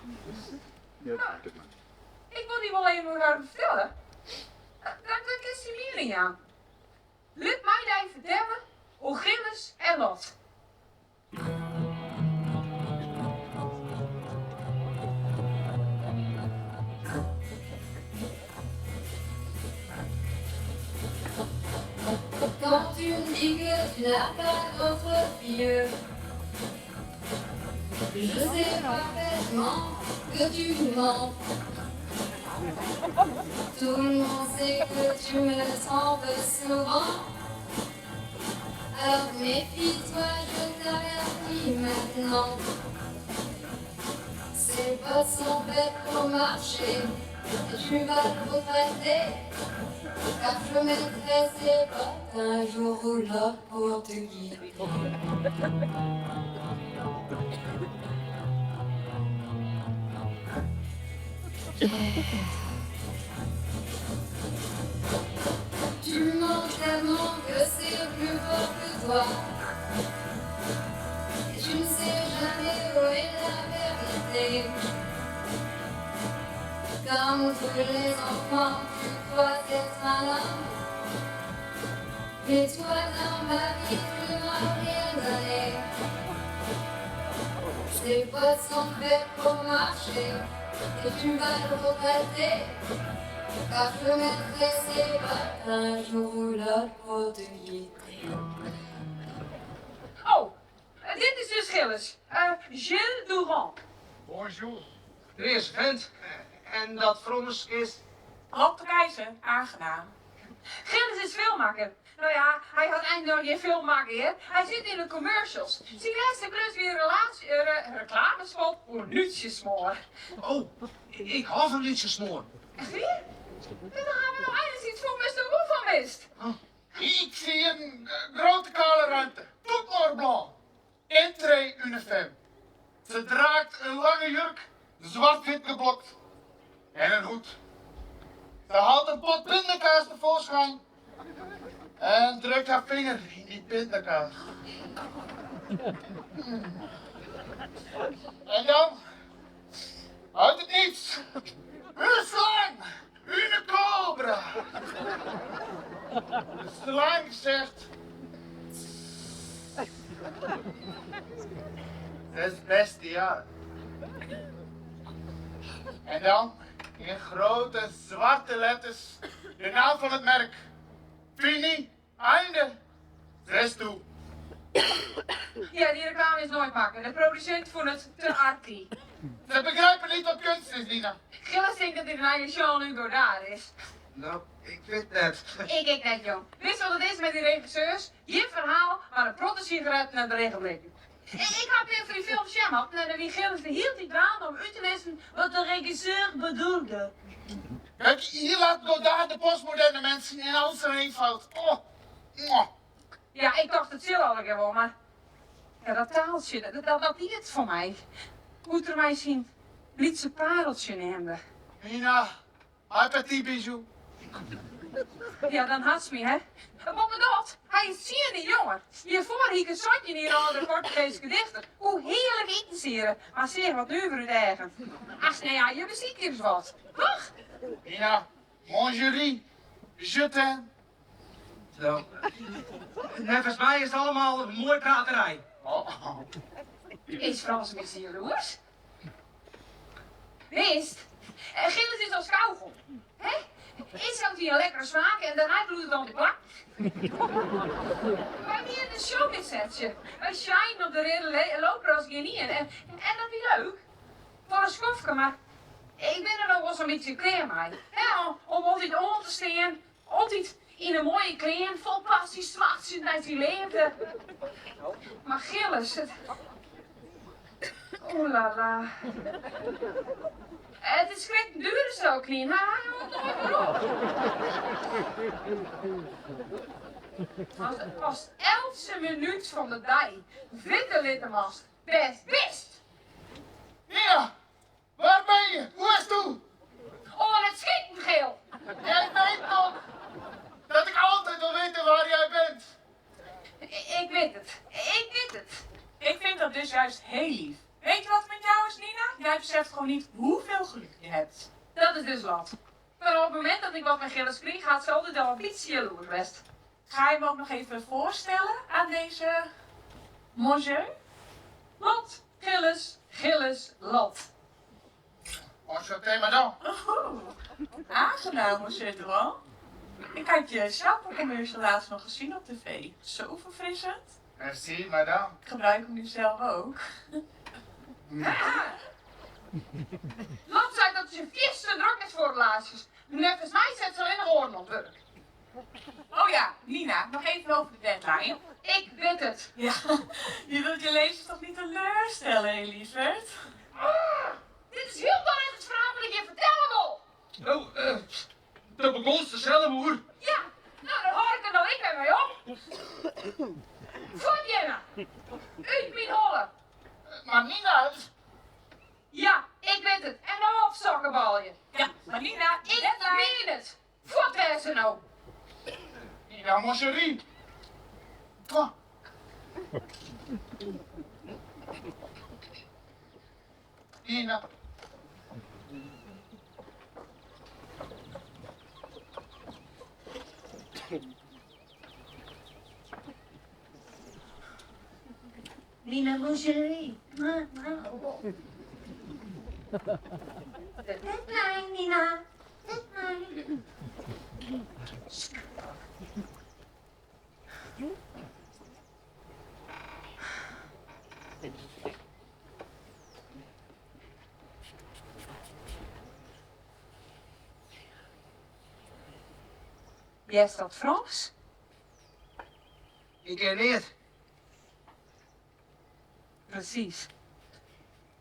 Ik wil die wel even gaan vertellen. Daar is die meer in aan. Laat mij daar vertellen hoe Gilles en Lot. Quand tu me dis que tu n'as pas d'autre vieux, je sais parfaitement que tu mens. Tout le monde sait que tu me trompes souvent. Alors méfie-toi, je t'avertis maintenant. Ces bottes sont faites pour marcher et tu vas le regretter. Car je mettrai ces bottes un jour ou l'autre pour te guider. Tu mens tellement que c'est plus fort que toi. Et tu ne sais jamais où est la vérité. Comme tous les enfants, tu crois être un homme. Mais toi, dans ma vie, tu m'as rien donné. Ces bottes sont faites pour marcher, et tu vas le regretter. Car je mettrai ces bottes un jour ou l'autre pour te guider. Oh, dit is dus Gilles. Gilles Durand. Bonjour. Er is vent. En dat Frans is... Rob de Keizer, aangenaam. Gilles is filmmaker. Nou ja, hij had eindelijk nog geen filmmaker. Hij zit in de commercials. Zijn laatste klus weer een reclamespot voor Nutsjesmoor. Oh, ik hou van liedjesmoor. Echt weer? Dan gaan we nog eindelijk iets voor Mr. Woe van mist. Ik zie een grote kale ruimte. Tout noir blanc. Entree uniform. Ze draagt een lange jurk, zwart-wit geblokt. En een hoed. Ze haalt een pot pindakaas tevoorschijn. En drukt haar vinger in die pindakaas. En dan, uit het niets, een slang, een cobra. De slang zegt... Het is bestiaal. En dan, in grote zwarte letters, de naam van het merk. Fini, einde, zes toe. Ja, die reclame is nooit maken. De producent vond het te arty. Ze begrijpen niet wat kunst is, Nina. Gilles denkt dat dit een eigen Jean-Luc Godard is. Nou, ik weet net. Ik net, jong. Wist wat het is met die regisseurs? Je verhaal, maar een protte sigaret naar de regenblik. Ik had weer voor die film Sham en wie Gilles hield die aan om u te lezen wat de regisseur bedoelde. Kijk, hier laat Godard de postmoderne mensen in al zijn eenvoud. Oh. Mwah. Ja, ik dacht het zelf al gewoon, maar... Ja, dat taaltje, dat niet het voor mij. Moet er mij zien, lietse pareltje nemen. Nina, un petit bijou. Ja, dan had ze me, hè. Wat bedoelt? Hij is zeer die jongen. Hiervoor hiek een zotje hier al de Portugese dichter. Hoe heerlijk eten ze. Maar zeg wat nu voor het eigen. Ach, nee, ja, je beziet hier eens wat. Toch? Nina, mon jury, je t'aime. Zo. Nevens mij is het allemaal een mooie praterij. Oh. Is Frans een beetje jaloers? Wist? Gilles is als kauwgom. Hè? Is ook die een lekkere smaak en daarna bloedt het dan de plak. Wij meer een showbizetje. Wij shine op de reden lopen als geen en dat is leuk. Voor een schofke, maar ik ben er nog wel zo'n beetje klaar mee. Hè, om altijd om te staan, altijd in een mooie kleren, vol passie, zwart zit uit die leefde. Maar Gilles, het... Oeh la la. Het is gek duur zo, Knien. Hij houdt nooit meer op. Als 11e minuut van de dag. Witte littemast. Best. Nina, waar ben je? Hoe is het toe? Oh, het schiet geel. Jij weet toch dat ik altijd wil weten waar jij bent. Ik weet het. Ik vind dat dus juist heel lief. Weet je wat met jou is, Nina? Jij beseft gewoon niet hoeveel geluk je hebt. Dat is dus wat. Maar op het moment dat ik wat met Gilles kreeg, gaat ze altijd al een beetje jaloers best. Ga je me ook nog even voorstellen aan deze monsieur? Lot, Gilles, Lot. Enchanté, madame. Oeh, aangenaam, monsieur Durand. Ik had je shampoo-commercial laatst nog gezien op tv. Zo verfrissend. Merci, madame. Ik gebruik hem nu zelf ook. Lot zei dat ze vies te druk is voor relaties. Nevens mij zet ze alleen nog oren op werk. Oh ja, Nina, nog even over de deadline. Ik weet het. Ja, je wilt je lezers toch niet teleurstellen, hè, lieverd? Dit is heel duidelijk het verhaal wat ik je vertellen wil. Oh, de begonste zelfmoer. Ja, nou dan hoor ik er nou ik bij mij op. Voor Jenna. Uit mijn holle. Maar Nina, Ja, ik weet het. En nou op sokkenbalje. Ja, maar Nina, Ik deadline. meen het. Voort waar ze nou. Nina, mon chéri. Toi. Nina. Nina, mon chéri. Deadline, Nina. Deadline. Jij is dat Frans? Ik ken niet. Precies.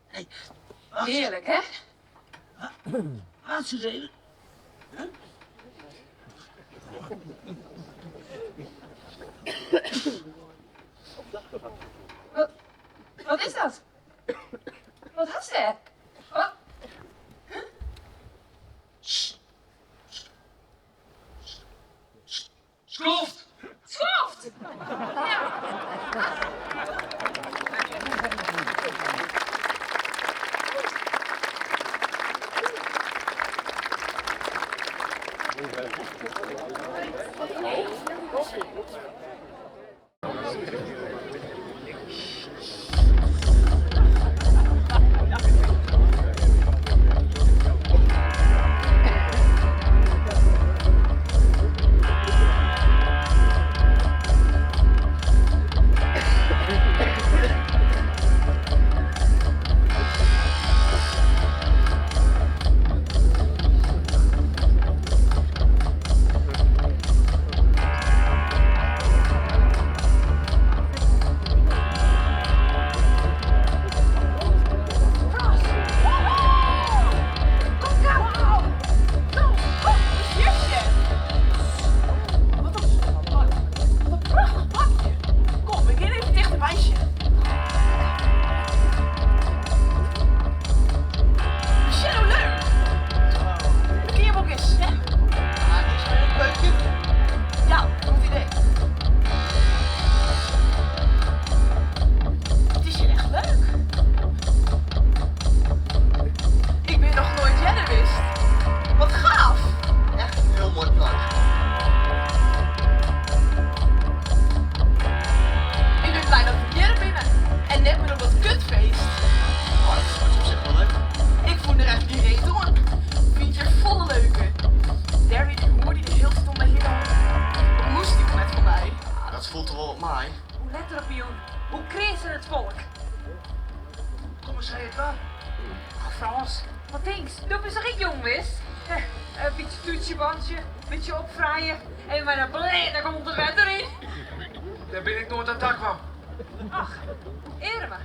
Hey, Heerlijk, hè? Laat ze eens even. Wat is dat? Wat had ze? Wat? Schoft! Schoft! Ja. Frans, wat denks? Doe eens een jong wist. Een beetje toetsjebandje, een beetje opvraaien. En maar dan blij, daar komt de wet erin. Daar ben ik nooit aan tak van. Ach, Irma.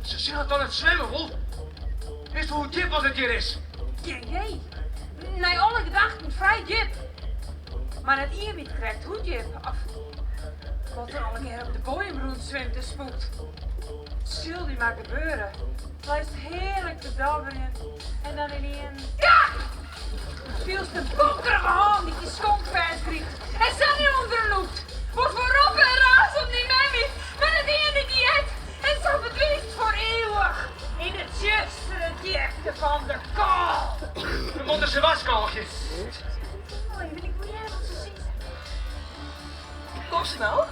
Ze zeggen toch het zwemmen, vol. Wist je hoe diep als het hier is? Jee. Nee, alle gedachten vrij diep. Maar het eerbied krijgt hoe diep af. Wat er alle keer op de boeienbroed zwemt en spoekt. Zul die maar gebeuren. Blijft heerlijk te dabberen. En dan in een... Ja! Viel de bonkerige hand die je schonk vastgrieft. En zat niet onder de loep. Wordt voorop en raas op die mammy. Met het ene dieet. En zo verdwijnt voor eeuwig. In het justere diepte van de kool. We moeten ze waskaaltjes. Oh, ik moet jij wat ze zien. Kom snel.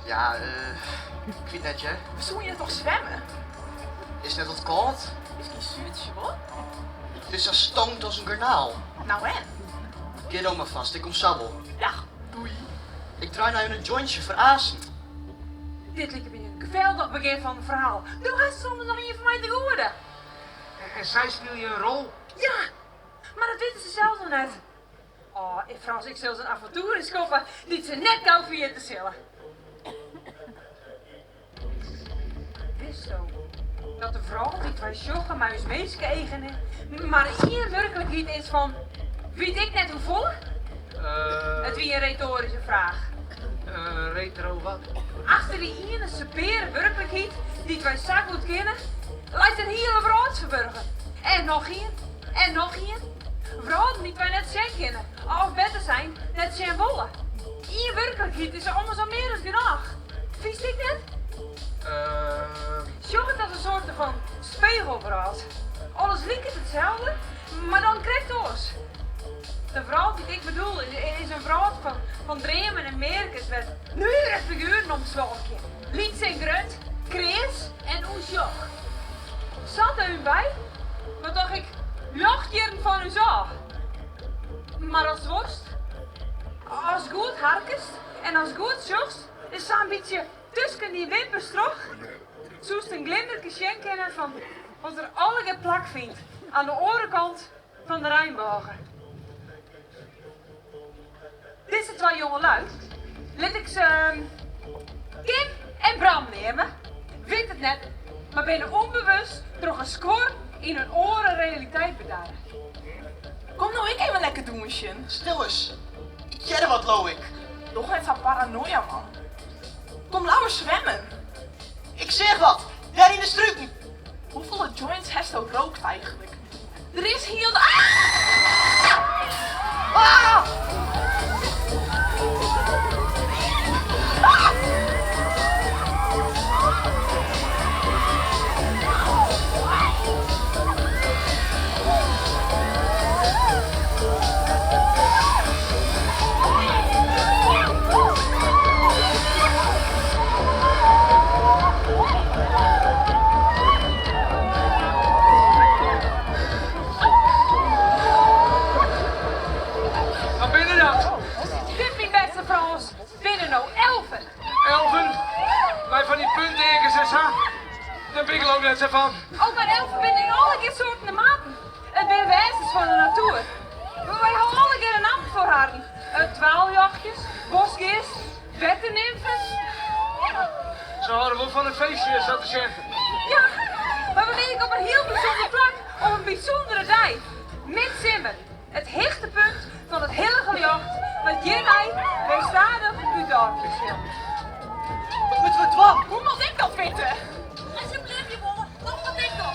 Ja, ik vind net je. We zullen je toch zwemmen? Is net wat koud? Is geen zuurtje, hoor. Het is zo stoned als een garnaal. Nou en? Get dan maar vast, ik kom sabbel. Ja, doei. Ik draai nou een jointje voor Azen. Dit lijkt me een geweldig begin van het verhaal. Nu gaat het soms nog een van mij te horen. En zij speel je een rol? Ja, maar dat weten ze zelf nog net. Oh, Frans, ik zal ze een avontuur eens kopen die ze net koud voor je te zullen. Wist zo dat de vrouw die twee joggen muis meest eigenen, maar hier werkelijkheid is van, weet ik net hoe vol? Het wie een retorische vraag. Retro wat? Achter die ene supere werkelijkheid die twee zo goed kennen, lijkt een hele vrouw verburgen. En nog één, en nog één. Vrouwen die wij net zijn kennen, of beter zijn, net zijn wollen. Hier werkelijkheid is er allemaal zo meer dan genoeg. Vies ik net? Zorg het als een soort van spegelverhaal. Alles lijkt hetzelfde, maar dan krijgt het oors. De vrouw die ik bedoel is een vrouw van Dremen en Merkens met nure figuren om het slokje. Lieds en grunt, krees en oesjog. Zat er u bij? Wat dacht ik, jachtjeren van u zo. Maar als worst, als goed harkest en als goed zocht, is zo'n beetje tussen die wimpers terug. Zoest een glinderke schenkennen van wat er alle geplakt vindt aan de orenkant van de Rijnbogen. Dit zijn twee jongelui. Laat ik ze Kim en Bram nemen. Weet het net, maar ben onbewust door een score in hun oren realiteit bedaren. Kom nou, ik even lekker doen, Sjen. Stil eens. Ik ken wat, Loïc. Nog even paranoia, man. Kom, laten we zwemmen. Ik zeg wat. Daar in de struiken. Hoeveel joints heeft ook rookt eigenlijk? Er is hier... Ah! Wat binnen dat? Dit, mijn beste Frans, binnen nou 11. 11? Wij van die puntekens en zo. Daar ben ik er ook net zo van. Ook bij 11 ben ik alle keer soorten maten. Het zijn wezens van de natuur. Wij hebben alle keer een naam voor haar. Dwaaljachtjes, bosgeers, wettennimfen. Ze houden wel van een feestje, zo te zeggen. Ja, maar we ben ik op een heel bijzonder plek op een bijzondere dag. Midzimmer, het hoogtepunt van het hele gejacht, wat jij weerstadig uw dorpje scheelt. Moeten we dwam? Hoe moet ik dat weten? Alsjeblieft, jongen. Kom wat ik nog.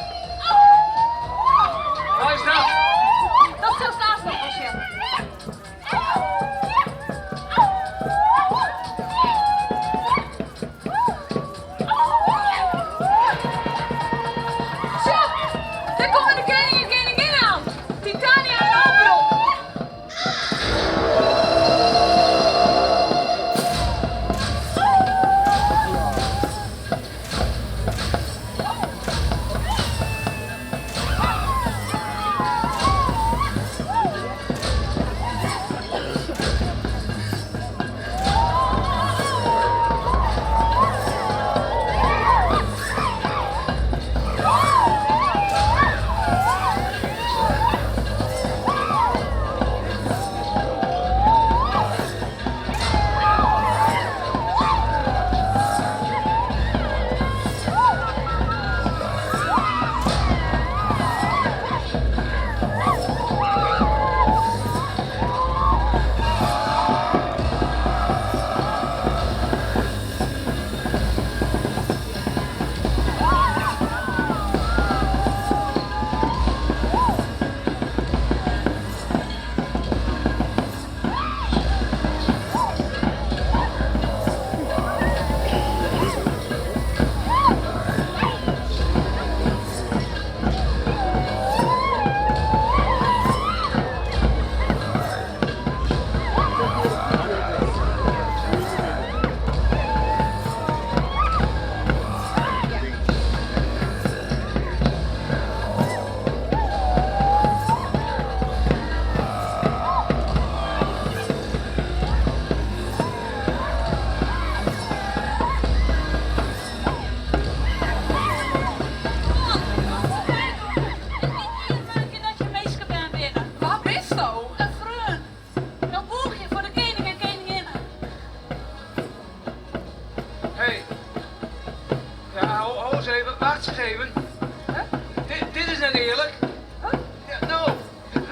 Waar is dat? Dat is naast nog eens, ja. Zo, daar komen de koning en koningin aan. Titania en Oberon. geven. Dit is net eerlijk. Ja, nou,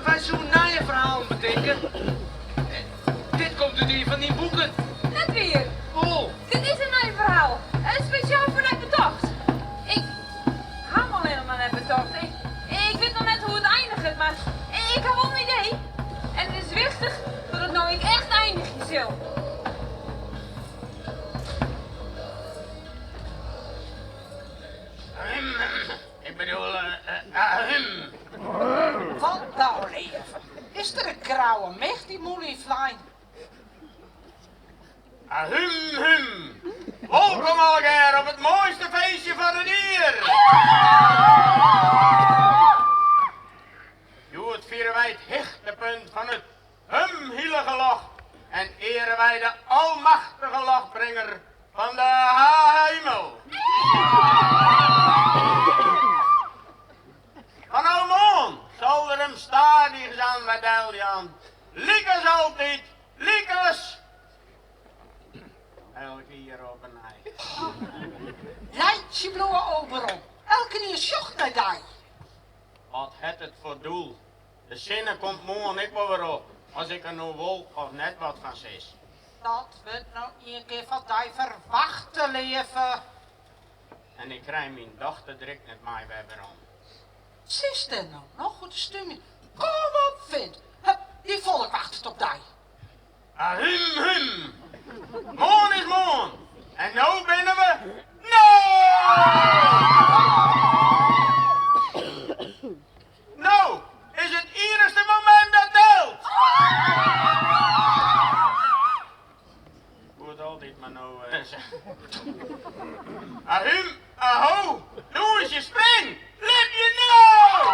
wij zo'n naaie verhaal bedenken. Dit komt uit die van die boeken. Net weer. Oh. Dit is een nieuw verhaal. Speciaal voor net bedacht. Ik ga hem al helemaal net bedacht. Ik weet nog net hoe het eindigt, maar ik heb wel een idee. En het is wichtig dat het nou echt eindigt, zal. Ik bedoel, Wat nou leven? Is er een grauwe mech die moeilijk vliegen? Ahum. Welkom alweer op het mooiste feestje van het jaar. Doe het vieren wij het hoogtepunt van het heilige lach en eren wij de almachtige lachbrenger van de hemel. Van Almond zal er hem stadig aan met Eljan. Liek als altijd, liek Rikus! Elke keer op een ei. Leidje bloeien overal. Elke keer zocht naar daar. Wat het het voor doel? De zinnen komt morgen ik wel weer op. Als ik er nou wil of net wat van zes. Dat wordt nou een keer van die verwachte leven. En ik krijg mijn dochter direct met mij bij om. Zie er nou nog goed stummen. Kom op, vind. Hup, die volk wacht op die. Ahum. Morgen is morgen. En nou binnen we. Nou! Nou is het eerste moment dat telt. Hoe het altijd maar nou zeggen. Ahum, aho, doe eens je spring. Lip je nou!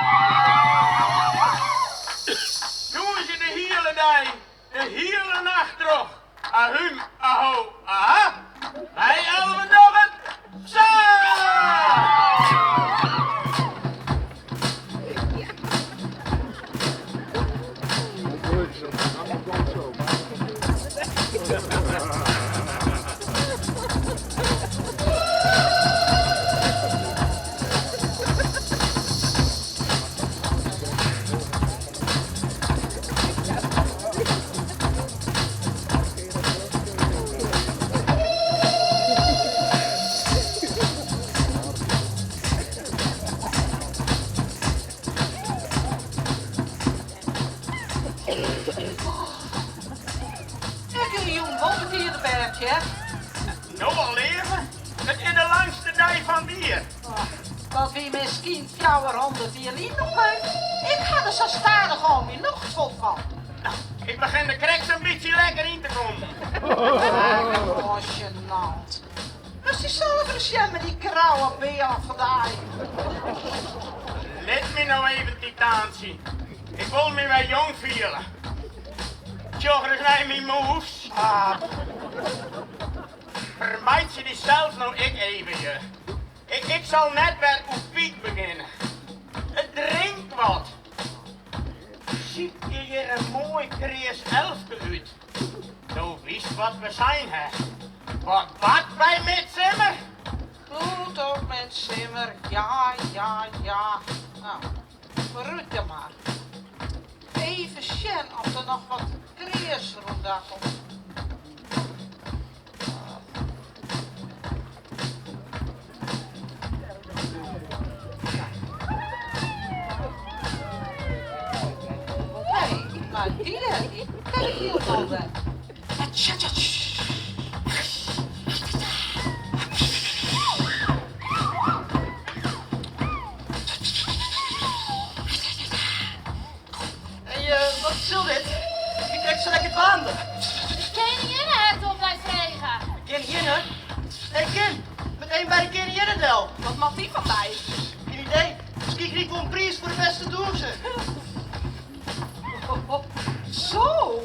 Doe eens je de hele dag, de hele nacht terug. Ahum, aho, aha. Hij elven nog het. Zo! Ik een jong wondertierenbergje. Nou al leven. Het is de langste dag van bier. Dat wie misschien 400 hier nog leuk. Ik ga er zo stadig om je nog vol van. Nou, ik begin de kreks een beetje lekker in te komen. Oh, gênant. Dus die zelf een sham met die grauwe beer vandaag. Let me nou even, Titaansie. Ik wil me wel jong vieren. Tjoggers naar mijn moes. Vermijd je die zelfs nou ik even je. Ik zal net weer op Piet beginnen. Het drinkt wat. Ziet je hier een mooi krees elfte uit. Nou wist wat we zijn, hè. Wat bij met Simmer? Goed ook met Simmer. Ja. Nou, vooruit dan maar. Even sjen of er nog wat krees ronddag komt. Hé, maar die dan? Kan ik hier volgen? Wat is dit? Ik trek zo lekker baanden. Koningin het op blijft regen. Koningin? Hé Kim, meteen bij de Koninginnendel. Wat mag die van mij? Geen idee. Misschien krijg ik wel een prijs voor de beste doorze. Zo,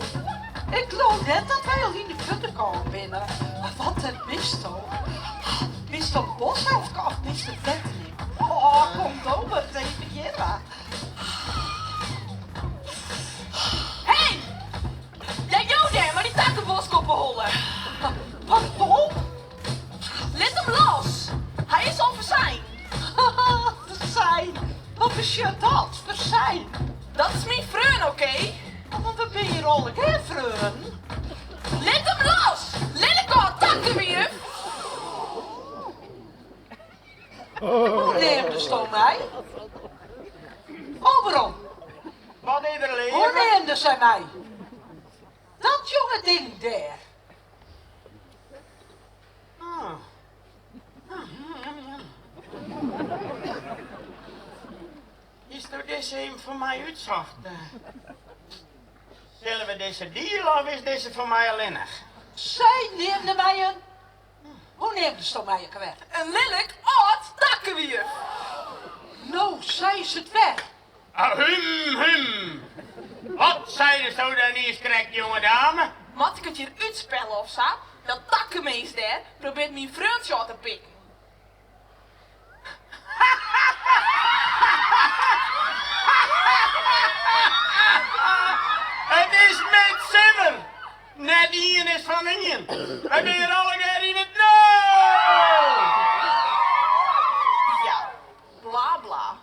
ik geloof net dat wij al in de putten komen binnen. Wat een bisto. Bisto Boshoff of Mr. Vettening. Oh, komt over tegen Jera. Hey! Jij jou daar, maar die takkenboskoppen hollen. Pardon? Let hem los. Hij is al verzijn. Verzijn. Wat betekent dat? Verzijn. Dat is mijn vreun, oké? Want we ben hier al hè, vreun? Let hem los. Lillekort, takkenwier. Hoe neemt de stoom mij? Overal. Wat is er leven? Hoe neemde zij mij? Dat jonge ding daar. Is er deze een voor mij uitzocht? Zullen we deze dealen of is deze voor mij alleenig? Zij neemde mij een... Hoe neemt de stoom mij kwijt? Een lelijk oud takkenwier. Nou, zij is het weg. Ahum. Wat zei de zo dan niet correct, jonge dame? Mat ik het hier uitspellen of zo? Dat takkenmees daar probeert mijn vreundje aan te pikken. Het is met Simmer. Nee, ien is van ien. Wij zijn alle keer in het nul. Ja, bla bla.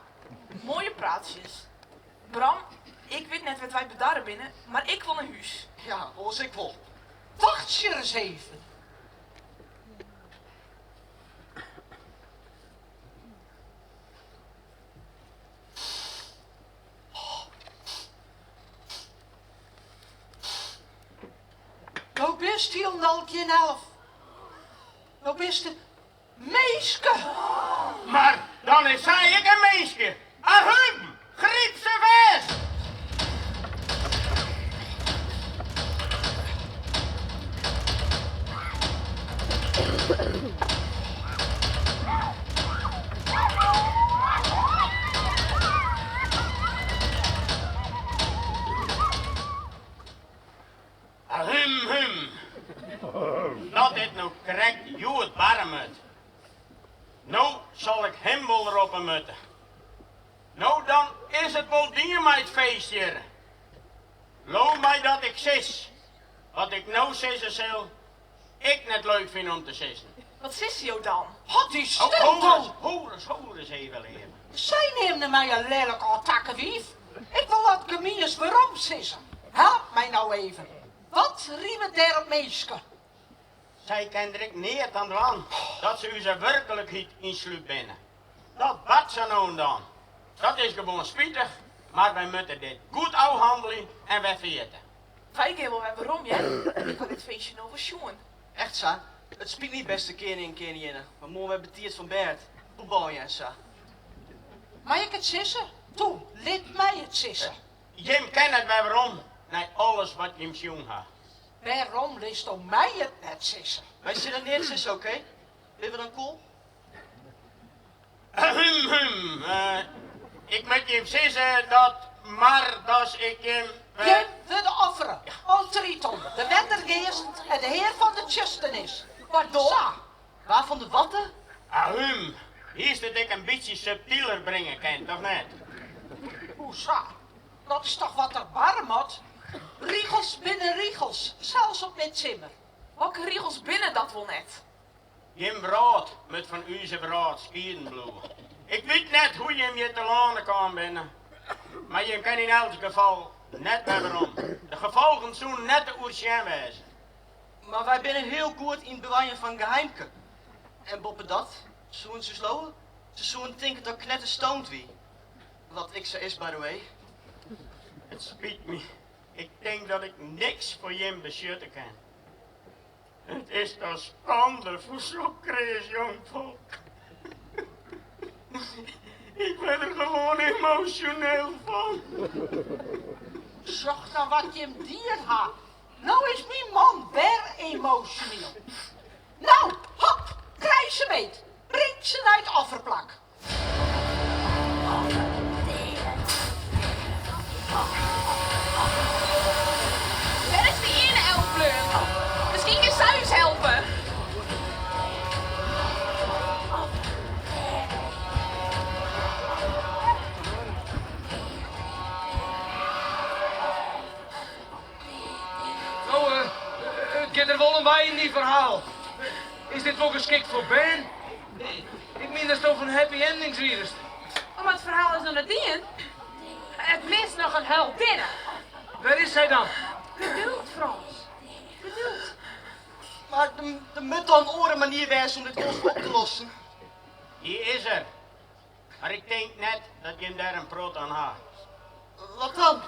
Mooie praatjes. Bram, ik weet net wat wij bedarren binnen, maar ik wil een huis. Ja, als ik wil. Wacht je eens even. Nou bist hier een alkje en half. Nou bist de meeske. Maar dan is zij ik een meisje. Ahum, griep ze vast. Ahum. Dat dit nou correct Joet Barmut. Nou zal ik hem wel erop moeten. Nou dan is het wel dynamitefeestje. Loof mij dat ik sis. Wat ik nou sissen zal, ik net leuk vind om te sissen. Wat sis je dan? Had die stil dan. Hoor eens even leven. Zij neemde mij een lelijk attakkenwief. Ik wil dat gemeenes waarom sissen. Help mij nou even. Wat riemen der op meeske? Zij kende ik niet aan de land dat ze u zijn werkelijkheid insluit binnen. Dat bad ze nou en dan. Dat is gewoon spietig, maar wij moeten dit goed afhandelen en wegvergeten. Wij gaan wel weer waarom, ja? Ik had dit feestje nog wel schoon. Echt, Sa? Het spiekt niet beste keer in keer niet in. Maar morgen hebben Tiert van Bert. Hoe bouw je, Sa? Mag ik het sissen? Toe, liet mij het sissen. Jim kent het bij waarom, naar alles wat Jim jong had. Waarom list om mij het net sissen? Wij zitten niet sissen, oké? Willen we dan cool? Ik moet je zeggen dat, maar dat ik hem... Je wil de offeren. Altriton, de wendergeest en de heer van de tjustenis. Waardoor? Waarvan de watten? Hier is dat ik een beetje subtieler brengen kan, toch net? Hoesa? Dat is toch wat er warm wordt? Riegels binnen riegels, zelfs op dit zimmer. Welke riegels binnen dat wel net? Jim brood met van u zijn brood skierenbloemen. Ik weet net hoe je hem je te lanen kan binnen. Maar je kan in elk geval net bij waarom. De gevolgen zullen net de oertje wezen. Maar wij zijn heel goed in het bewaaien van geheimke. En boppen dat, zo'n ze slowen, ze zo'n denken dat knetter stoned wie. Wat ik zo is, by the way. Het spijt me. Ik denk dat ik niks voor Jim beschutten kan. Het is toch schande voor zo'n kreeg jong volk. Ik ben er gewoon emotioneel van. Zocht naar wat je hem dier had. Nou is mijn man weer emotioneel. Nou, hop, krijg ze beet. Breng ze naar het offerplak. Waar is die ene elfkleur? Misschien kan Suis helpen. Ik er wel een bij in die verhaal. Is dit wel geschikt voor Ben? Ik meen dat is toch een happy ending, Zwierst. Maar het verhaal is nog niet in. Het mist nog een heldinne. Waar is zij dan? Geduld, Frans. Geduld. Maar de moet dan een andere manier wijzen om dit kost op te lossen. Die is er. Maar ik denk net dat je hem daar een proot aan had. Wat dan?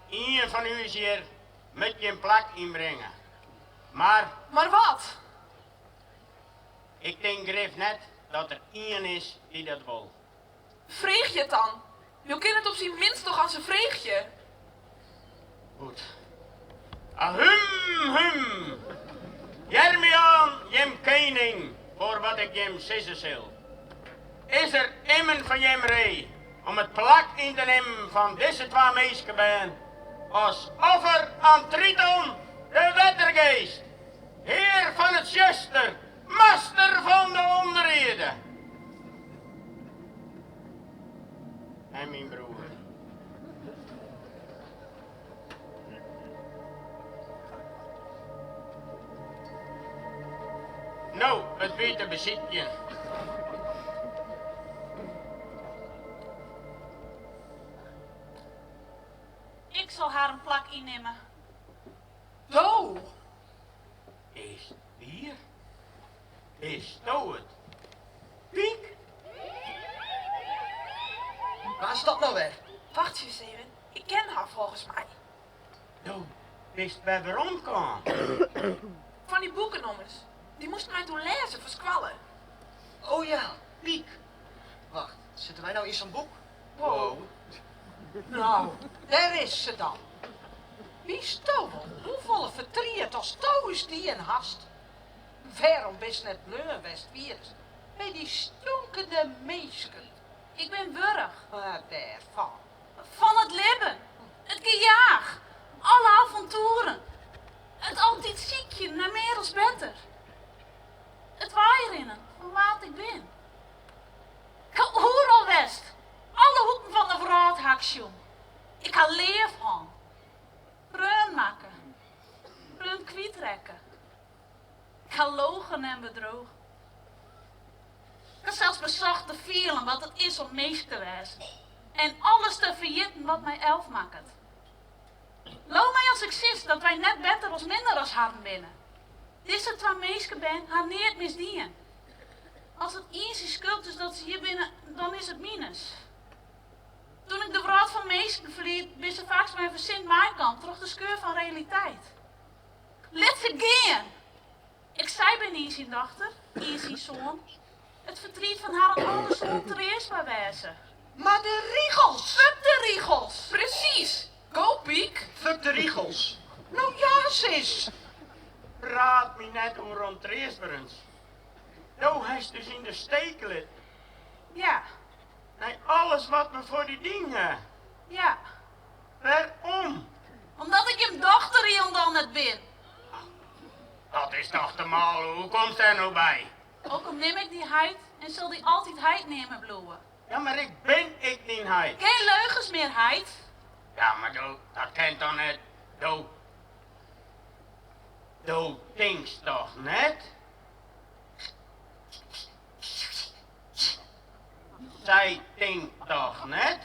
Ieder van u is hier moet je een plak inbrengen. Maar Maar wat? ik denk Griff net dat er één is die dat wil. Vreeg je het dan? Je kent het op zijn minst toch als een vreegje. Goed. Ahum. Jermian, jem koning, voor wat ik jem sissen zal. Is er iemand van jem ree om het plak in te nemen van deze twee meisjes bij als offer aan Triton, de wettergeest, heer van het zuster, master van de onderheden. En mijn broer. Nou, het beter bezitje. Ik zal haar een plak innemen. Zo. Is het bier? Is het? Piek? Waar is dat nou weer? Wacht eens even. Ik ken haar volgens mij. Nou, wist bij waarom kan? Van die boekennommers. Die moest mij toen lezen voor squallen. Oh ja, Piek. Wacht, zitten wij nou in zo'n boek? Wow. Nou, daar is ze dan. Wie stovel? Hoeveel vertriet als touw is die in hast? Waarom best net bleu west virus? Bij die stonkende meesken. Ik ben wurg. Waarvan? Van het leven. Het gejaag. Alle avonturen. Het altijd ziekje naar meer als beter. Het waaierinnen van wat ik ben. Hoer al west. Alle hoeken van de vooruithaksjoen. Ik kan leer van. Reun maken. Reun kwijtrekken. Ik kan logen en bedrogen. Ik kan zelfs bezocht te vielen wat het is om meest te wezen. En alles te vergeten wat mij elf maakt. Loof mij als ik zie dat wij net beter als minder als harten binnen. Deze twee meisken ben haar niet misdien. Als het easy schuld is dat ze hier binnen, dan is het minus. Toen ik de wraad van meisken verliet, wist ze vaak mijn verzin mijn kant, terug de skeur van realiteit. Let's again! Ik zei bij Easy dochter, Easy zoon, het verdriet van haar en alles ontereestbaar wezen. Maar de riegels! Fuck de riegels! Precies! Go Piek! Fuck de riegels. Nou ja, sis. Praat me net om rondreesberens. Nou, hij is dus in de steek. Ja, Nee, alles wat me voor die dingen. ja. Waarom? Omdat ik hem dochter hier dan net ben. Dat is toch te malen. Hoe komt er nou bij? Ook al neem ik die heid en zal die altijd heid nemen bloeien. Ja, maar ik ben ik niet hij. Geen leugens meer heid. Ja, maar dat kent dan net. Doe dings toch net? Zij denkt toch net?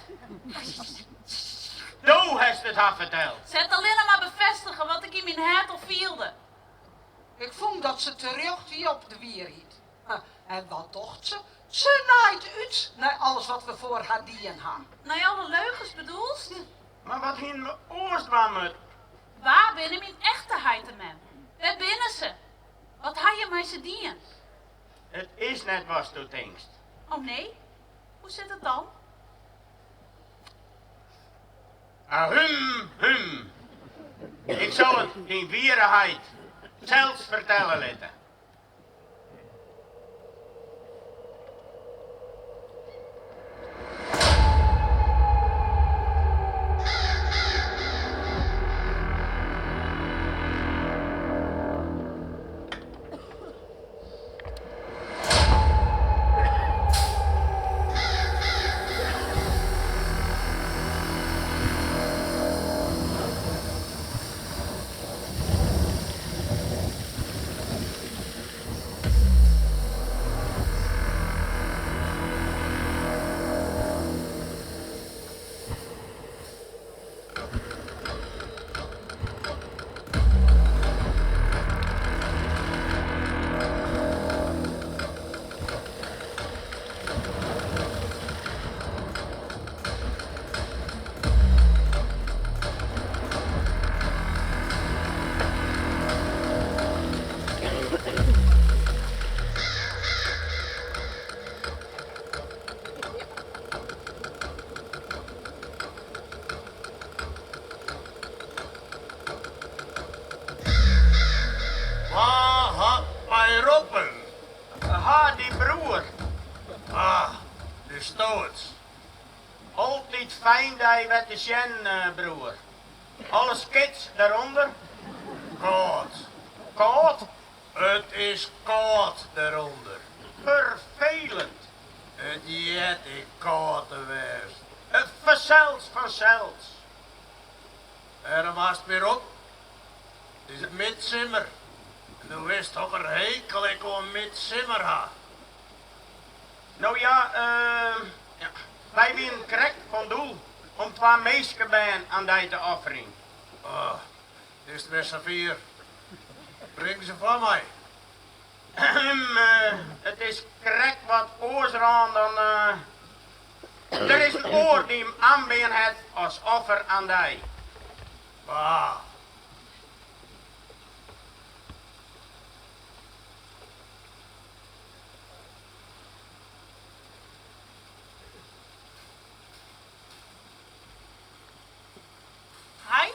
Doe heeft het haar verteld. Zet alleen nog maar bevestigen wat ik in mijn hart al vielde. Ik vond dat ze terug hier op de wier hield. En wat docht ze? Ze naait uit naar alles wat we voor haar dienen hadden. Nou, alle leugens bedoelst? Maar wat ging we oorst van me? Waar binnen mijn echte heiteman? Waar binnen ze? Wat had je mij ze dienen? Het is net wat du denkst. Oh nee? Hoe zit het dan? Hum. Ik zal het in wierenheid zelfs vertellen laten. Die broer. De stoot. Altijd fijn dat je met de Sjen, broer. Alles kids daaronder. Koud. Koud? Het is koud daaronder. Vervelend. Het jet is koud geweest. Het vanzelfs. Er was weer op. Het is het midzimmer. Nu wist toch een hekel ik om met Simmer ha. Nou ja, ja. Wij zijn correct van doel om 2 meisjes bij aan deze offering. Oh, dit is de beste 4. Breng ze van mij. Het is correct wat oorzaak dan. Er is een oor die hem aanbeen het als offer aan die. Bah. Heid?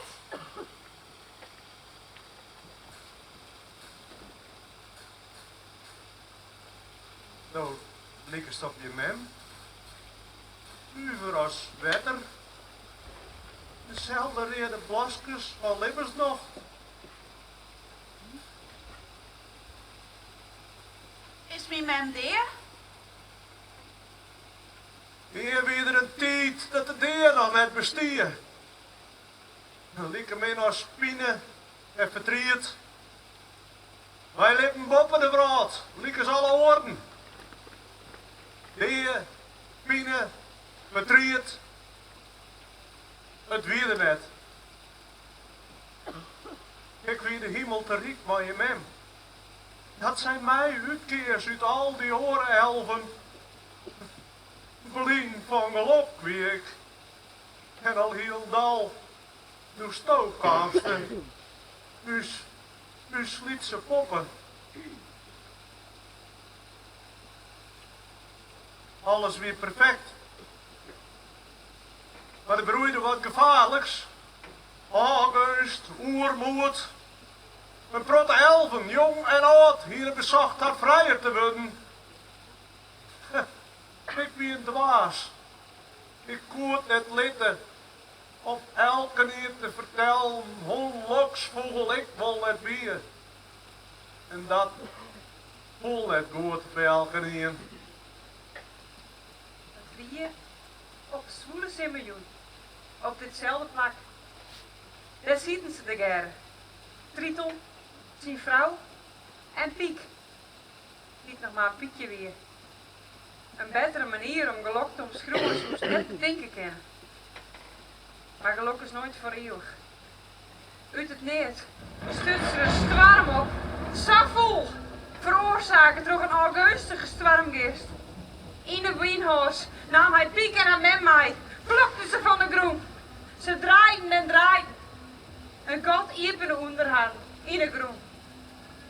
Nou, lekker stop je mem. Uver als wetter. Dezelfde reden blaskers van Libbers nog. Is mijn mem daar? Hier weer een tijd dat de deur nog net bestier. Dan lieken mij nog spinnen en verdriet. Wij lippen boppen de brood, lieken ze alle oren. Deur, spinnen, verdriet. Het weer net. Ik wie de hemel te riek van je mem. Dat zijn mij uitkeers uit al die orenhelven. Blien van gelop wie ik. En al heel dal. Nu stookkasten. Nu sliet ze poppen. Alles weer perfect. Maar de broeide wat gevaarlijks. August, oermoed. Een protte elfen, jong en oud, hier bezocht haar vrijer te worden. Ik wie een dwaas. Ik kon het net litten. Om elke keer te vertellen hoe loksvogel ik wel net bier. En dat voel net goed bij elke keer. Dat wie op zwoele simmerjoen. Op ditzelfde plak. Daar zieten ze de geren. Triton, zijn vrouw en Piek. Niet nog maar Piekje weer. Een betere manier om gelok te omschroeven zoals ze net denken kennen. Maar gelok is nooit voor eeuwig. Uit het neert stuurt ze een storm op. Safel! Veroorzaken door een augustige stormgeest. In de wienhuis nam hij Piek en haar mem mee. Plukte ze van de groen. Ze draaiden en draaiden. Een god iepende onder haar, in de groen.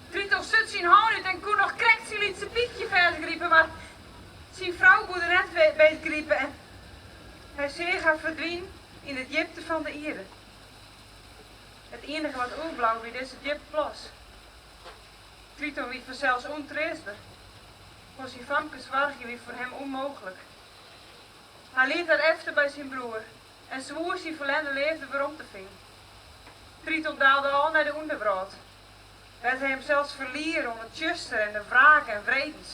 Triton zut zijn hand uit en kon nog krekt ze liet zijn Piekje vastgriepen, maar zijn vrouw kon er net beetgriepen en hij zag haar verdwijnen in het jipte van de ieren. Het enige wat oerblauw wie is het jip plas. Triton wie vanzelfs ontreesder. Voor zijn famke zwargje wie voor hem onmogelijk. Hij liet haar efter bij zijn broer en zwoer zijn verlende leefde weer om te vingen. Triton daalde al naar de onderbrood. Werd hij hem zelfs verlieren om het juster en de wraak en vredens.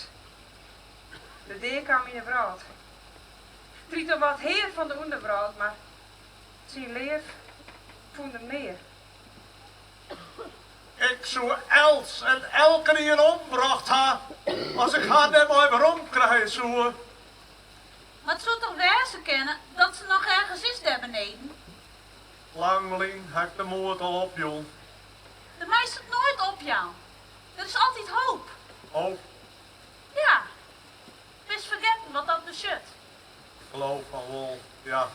De deur kwam in de brood. Triton was heer van de onderbrood, maar zijn leef voelde meer. Ik zou els en elke keer ombracht ha, als ik haar net maar waarom krijg zou. Maar het zou toch wezen kennen dat ze nog ergens is daar beneden? Langling heb ik de moord al op, jong. De meisje het nooit op jou. Er is altijd hoop. Oh, Ja. Wees vergeten wat dat beschut. geloof van wel, ja.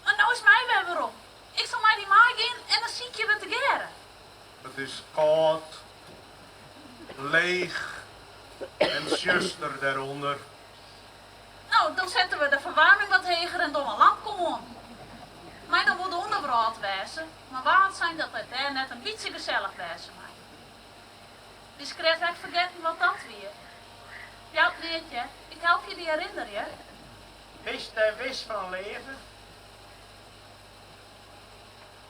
En nou is mij weer waarom. Ik zal mij die maag in en dan zie ik je weer te geren. Het is koud, leeg en zuster daaronder. Nou, dan zetten we de verwarming wat hoger en door een lamp komen. Maar dan moet de onderbrood wezen. Maar waar zijn dat het daar net een beetje gezellig wezen mij. Dus krijg ik vergeten wat dat weer. Ja, weet je, ik help je die herinner je. Wist hij wist van leven?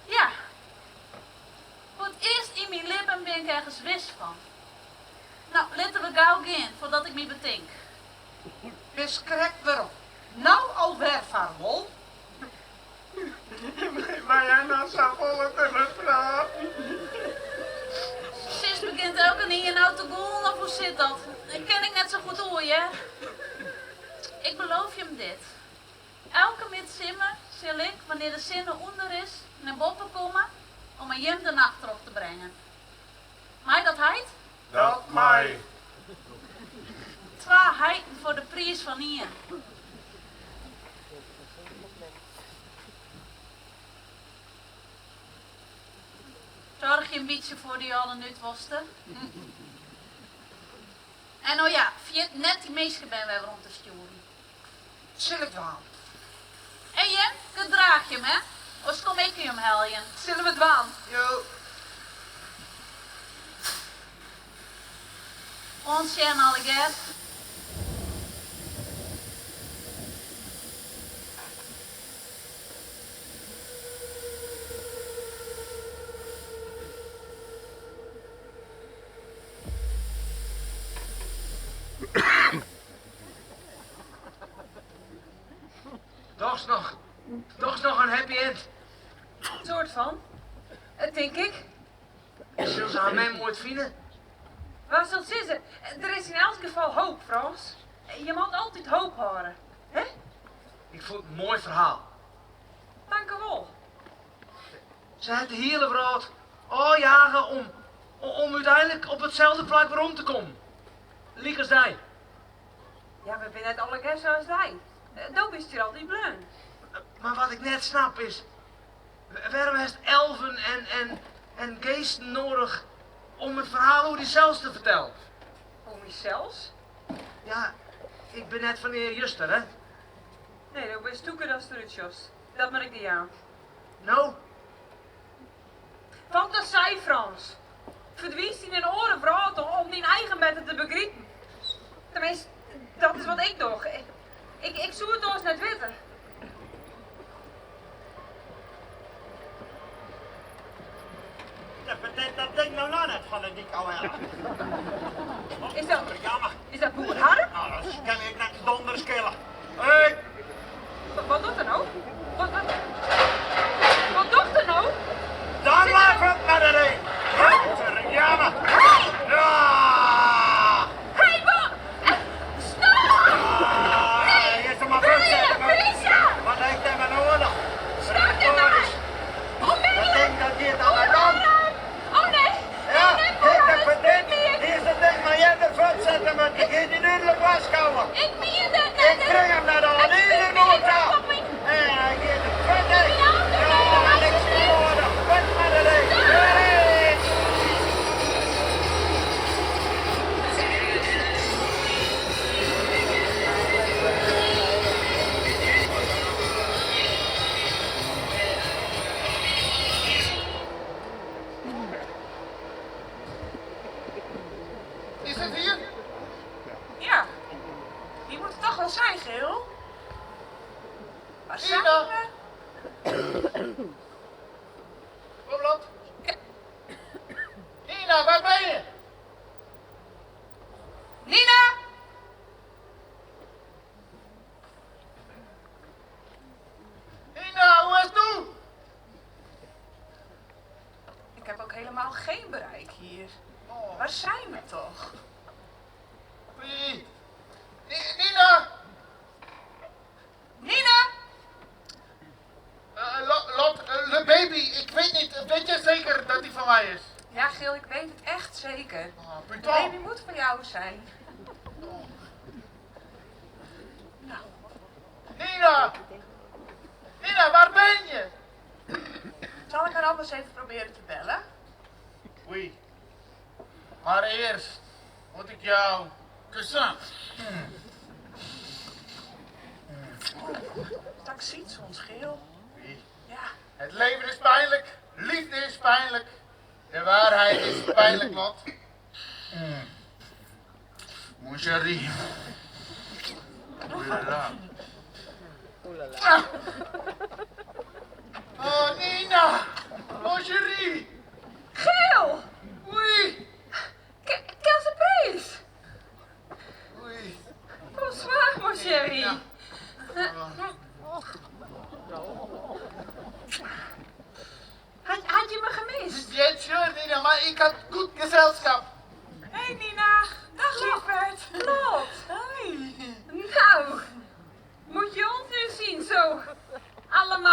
Ja. Voor het eerst in mijn lippen ben ik ergens wist van. Nou, laten we gauw gaan, voordat ik me bedenk. Wees correct waarom. Nou alweer van wol. Maar jij nou zo vol te praten. Sinds begin kind ook niet in auto goen of hoe zit dat? Dat ken ik net zo goed hoor, hè? Ik beloof je hem dit. Elke midzimmer zal ik, wanneer de zinnen onder is, naar boven komen om een jem de nacht erop te brengen. Mij dat heit? Dat mij. 2 heiten voor de prijs van hier. Zorg je een beetje voor die alle nutwosten? En oh ja, vergeet net die meisje bij weer rond te sturen. Zul ik wel. En je, gedraag je hem, hè? Of kom ik je hem heljen? Zullen we het wel? Jo. Ons en alle gert. Toch nog een happy end. Soort van. Dat denk ik. Zullen ze aan mij ooit vinden? Waar zult ze? Er is in elk geval hoop, Frans. Je moet altijd hoop houden. Hè? Ik vond het een mooi verhaal. Dank u wel. Ze had de hele wereld jagen om uiteindelijk op hetzelfde plek weer om te komen. Liek als jij. Ja, we zijn net alle keer zoals wij. Dat is hier altijd bleu. Maar wat ik net snap is, waarom heeft elfen en geesten nodig om het verhaal over diezelfs te vertellen? Om jezelf? Ja, ik ben net van de heer Juster, hè? Nee, dat is toeker als de Rutjos. Dat merk ik niet aan. Nou? Fantasie, Frans. Verdwiest in een oren praten om die eigen betten te begrijpen. Tenminste, dat is wat ik doe. Ik zoek het ons net weten. Dat betekent dat ding nou net van de dik ouwe. Is dat boerenharde? Nou, dat kan ik net donders killen. Hé! Wat doet er nou? Wat doet er nou? Dan laat het naar de ring! Jammer! Ja! Hé, stop! Nee! Je is er maar vastzetten, man! Wat heeft hij maar nodig? Stop dit maar! Dat ding dat hier aan de kant! Oh nee! Ja, kijk even dit! Hier is het ding maar jij er vastzetten, man! Ik ga die duidelijk waskouwen! Ik meen dat Ik breng hem naar de andere nota! En hij gaat het verder! Ja, niks meer worden! Vet naar de ring! Hey! Is het hier? Ja. Die moet het toch wel zijn, Geel. Waar zijn Ina. we? Kom op. Nina, waar ben je? Nina! Nina, hoe is het nu? Ik heb ook helemaal geen bereik hier. Waar zijn we toch? Wie? Nina! Nina! De baby, ik weet niet. Weet jij zeker dat die van mij is? Ja, Geel, ik weet het echt zeker. De putain. baby moet van jou zijn. Nou, Nina! Nina, waar ben je? zal ik haar anders even proberen te bellen? Oei. Maar eerst moet ik jou kussen. Dat ziet soms, Geel. Wie? Ja. Het leven is pijnlijk. Liefde is pijnlijk. De waarheid is pijnlijk, Lot. Mon chéri. Oelala. Oh, Nina! Mon chéri! Geel! Oei! Quelle surprise! Oei. Bonsoir, mon chéri. Had je me gemist? Ja, sure, Nina, maar ik had goed gezelschap.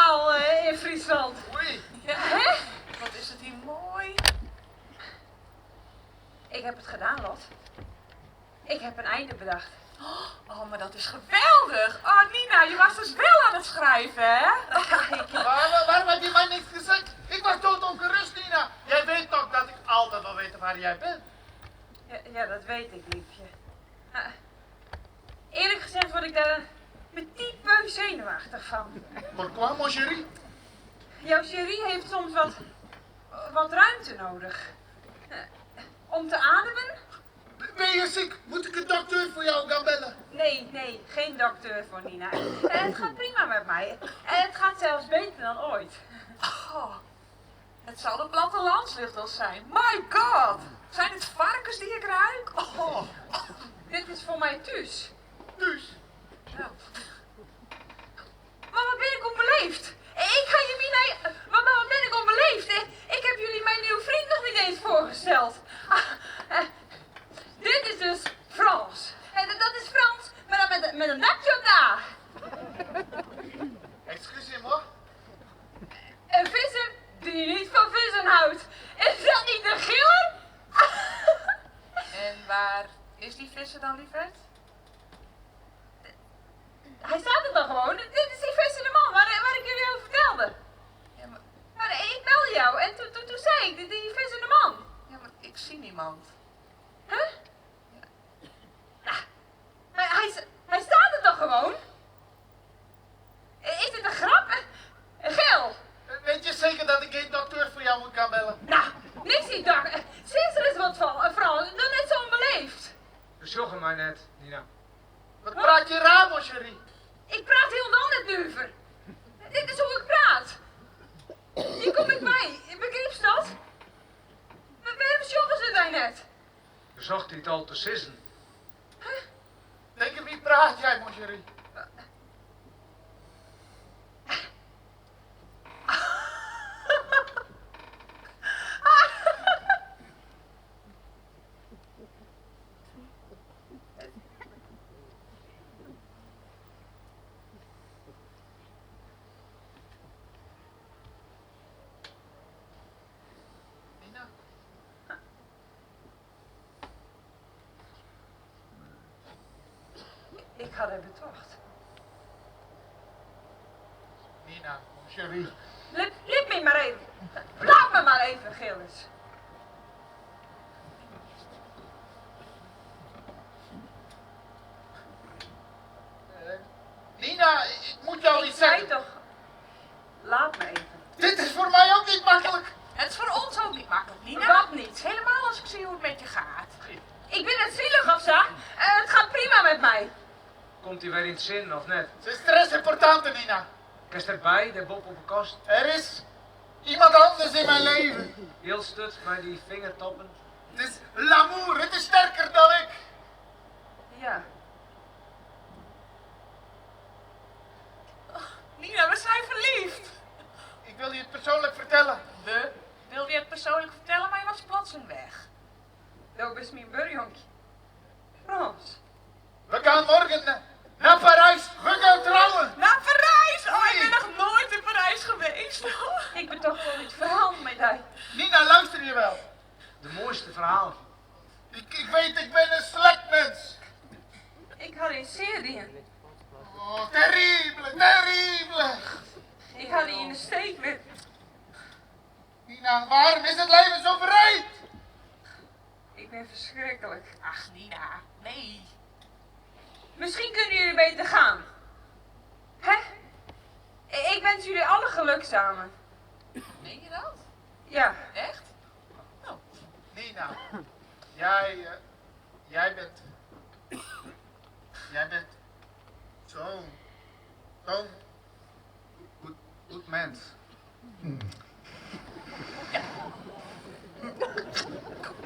allemaal in Friesland. Oei. Ja, hè? Wat is het hier mooi. Ik heb het gedaan, Lot. Ik heb een einde bedacht. Oh, maar dat is geweldig. Oh, Nina, je was dus wel aan het schrijven, hè? Waarom heb je mij niks gezegd? Ik was doodongerust, Nina. Jij weet toch dat ik altijd wil weten waar jij bent? Ja, dat weet ik, liefje. Eerlijk gezegd word ik daar een petit peu zenuwachtig van. Pourquoi, mon chéri? Jouw chérie heeft soms wat ruimte nodig. Om te ademen? Ben je ziek? Moet ik een dokter voor jou gaan bellen? Nee, geen dokter voor Nina. Het gaat prima met mij. Het gaat zelfs beter dan ooit. Oh, het zal de plattelandslucht wel zijn. My god! Zijn het varkens die ik ruik? Oh, dit is voor mij thuis. Dus? Ja. Maar wat ben ik onbeleefd? Ik ga je niet... Maar wat ben ik onbeleefd? Ik heb jullie mijn nieuwe vriend nog niet eens voorgesteld. Dit is dus Frans. Dat is Frans, maar dan met een nacho daar. Excusez-moi. Een visser die niet van vissen houdt. Is dat niet een giller? En waar is die visser dan, lieverd? Hij staat er dan gewoon. Dit is die vissende man waar ik jullie over vertelde. Ja, Maar ik belde jou en toen zei ik, die vissende man. ja, maar ik zie niemand. Huh? Hij staat er toch gewoon? Is dit een grap? Gil! Weet je zeker dat ik geen dokter voor jou moet gaan bellen? Nou, niks niet, Dag. Sinds er is wat van, vrouw, doe net zo onbeleefd. Verzorgen mij net, Nina. Wat praat je raar, mon chéri? Ik praat heel anders, duver. Dit is hoe ik praat. Hier kom ik bij. Begreep je dat? We hebben ze daar net. Verzocht hij het al te sissen? Tegen wie praat jij, mon chéri? Ik had hem betocht. Nina, mon chéri. Lip me maar even. Laat me maar even, Gilles. Nina, ik moet jou iets zei zeggen. toch, laat me even. Dit is voor mij ook niet makkelijk. Het is voor ons ook niet makkelijk, Nina. Wat niet? Helemaal als ik zie hoe het met je gaat. Ik ben het zielig of zo. Het gaat prima met mij. Komt hij weer in het zin of net? Het is stress importante, Nina. Kist erbij, de Bob op de kast. Er is iemand anders in mijn leven. Heel stut bij die vingertoppen. Het is l'amour, het is sterker dan ik. Ja. Nina, we zijn verliefd. Ik wil je het persoonlijk vertellen. We? Wilde je het persoonlijk vertellen, maar je was plotseling weg. Dat is mijn burjonkje. Frans. We gaan morgen naar Parijs. We gaan trouwen. Naar Parijs! Oh, ik ben nog nooit in Parijs geweest. Ik ben toch wel niet verhaald met hij. Nina, luister je wel. De mooiste verhaal. Ik weet, ik ben een slecht mens. Ik had een serie. Oh, terrible, terrible. Ik had die in de steek met. Nina, waarom is het leven zo vreed? Ik ben verschrikkelijk. Ach, Nina, nee. Misschien kunnen jullie beter gaan. Hè? Ik wens jullie alle geluk samen. Meen je dat? Ja. Echt? Nina, jij bent zo'n goed mens.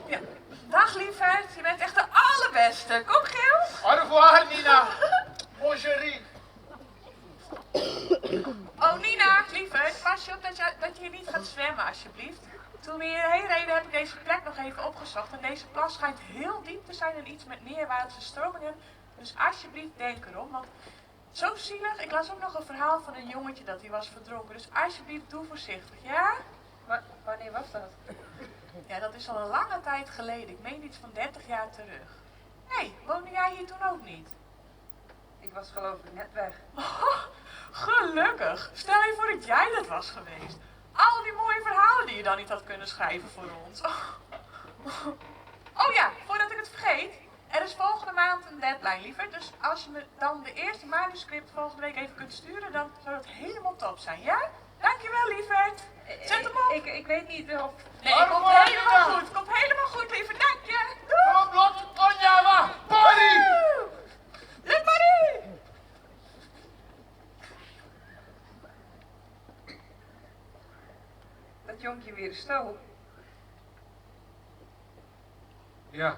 Ja. Dag lieverd, je bent echt de allerbeste. Kom Gil. Au revoir, Nina. Mon chéri. Oh Nina, lieverd, pas je op dat je hier niet gaat zwemmen alsjeblieft. Toen we hierheen reden heb ik deze plek nog even opgezocht en deze plas schijnt heel diep te zijn en iets met neerwaartse stromingen. Dus alsjeblieft denk erom, want Zo zielig. Ik las ook nog een verhaal van een jongetje dat hij was verdronken. Dus alsjeblieft, doe voorzichtig, ja? Wanneer was dat? Ja, dat is al een lange tijd geleden. Ik meen iets van 30 jaar terug. Hé, woonde jij hier toen ook niet? Ik was geloof ik net weg. Oh, gelukkig. Stel je voor dat jij dat was geweest. Al die mooie verhalen die je dan niet had kunnen schrijven voor ons. Oh ja, voordat ik het vergeet. Er is volgende maand een deadline, liever. Dus als je me dan de eerste manuscript volgende week even kunt sturen, dan zou dat helemaal top zijn, ja? Dankjewel, lieverd. Zet hem op. Ik weet niet of... Nee, het komt helemaal goed. Het komt helemaal goed, lieverd. Dank je. Doei. Kom, Lot, Onjava, party! De party! Dat jonkje weer stoel. Ja.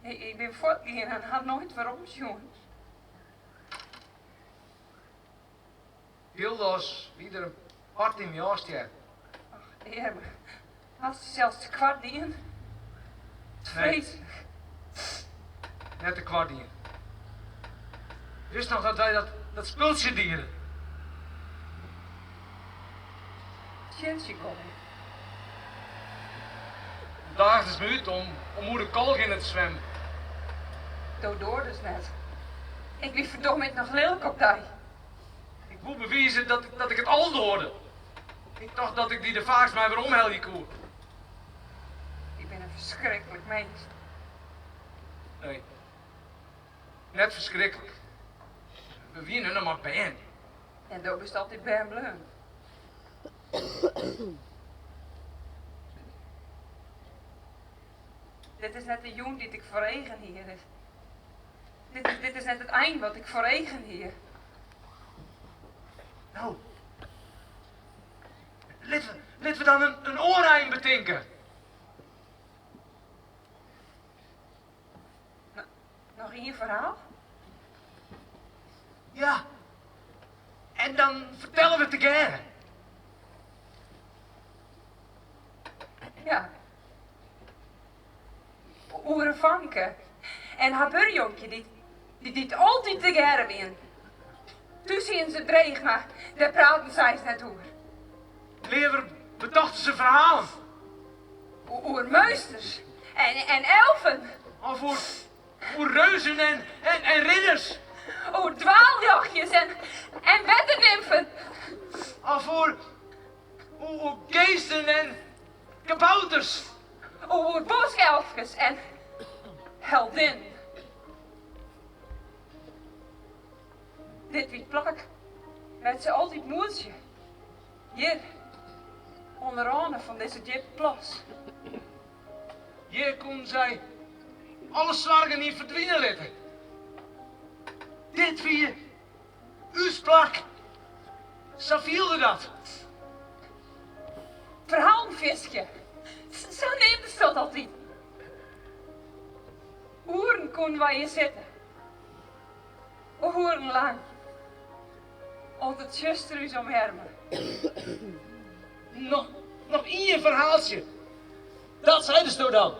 Ik ben voortgegaan en had nooit waarom, jongens. Hildos, wieder een party in Joost, ja. Ja, maar als hij zelfs te kwart in. Vreselijk. Net een kwartier. Wist nog dat wij dat spultje dieren. Tjensje komen. Vandaag is het minuut om moeder Kolk in het zwemmen. Door dus net. Ik liep verdomme nog lelijk op die. Ik moet bewijzen dat ik het al hoorde. Ik dacht dat ik die de vaakst maar weer omhelje koer. Ik ben een verschrikkelijk mens. Nee. Net verschrikkelijk. We winnen nog maar bij. En daar is altijd bij en bleun. Dit is net de joen die ik voor eigen hier is. Dit is net het eind wat ik voor eigen hier. Nou. Laten we dan een oorrijm betinken. Nog één verhaal? Ja. En dan vertellen we het again. Ja. Oerenvanke. En haar burjonkje, die altijd te germ in. Tussen in ze dreig, maar daar praten zij eens net over. Lever bedachten ze verhalen. Oer meusters. En elfen. Of voor reuzen en ridders. Oer dwaaljochjes en wetternimfen. Of voor geesten en kabouters. Oer boselfjes en heldin. Dit wiet plak. Werd ze altijd moedje. Hier. Onderaan van deze Jip-plas. Hier kon zij alle zorgen niet verdwijnen laten. Dit weer uw plak. Zo viel er dat. Verhaalvisje. Zo neemt ze dat altijd. Hoeren konden wij hier zitten. Hoeren lang. Onder het zusterhuis omhermen. Nog één verhaaltje. Dat zei de nou dan.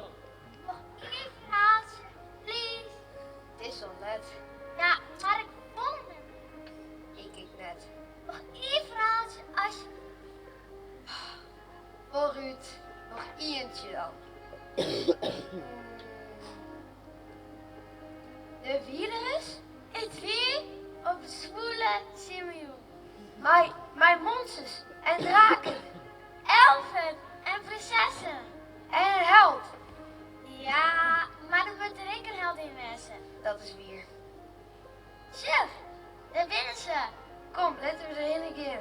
Nog één verhaaltje, please. Het is zo net. Ja, maar ik vond hem. Ik net. Nog één verhaaltje, als je... Voor Ruud, nog eentje dan. De virus is weer op de zwoele Simeon. Mijn monsters en draken, elfen en prinsessen en een held. Ja, maar er moet er ook een held in wezen. Dat is weer. Chef, daar binnen ze. Kom, laten we erin een keer.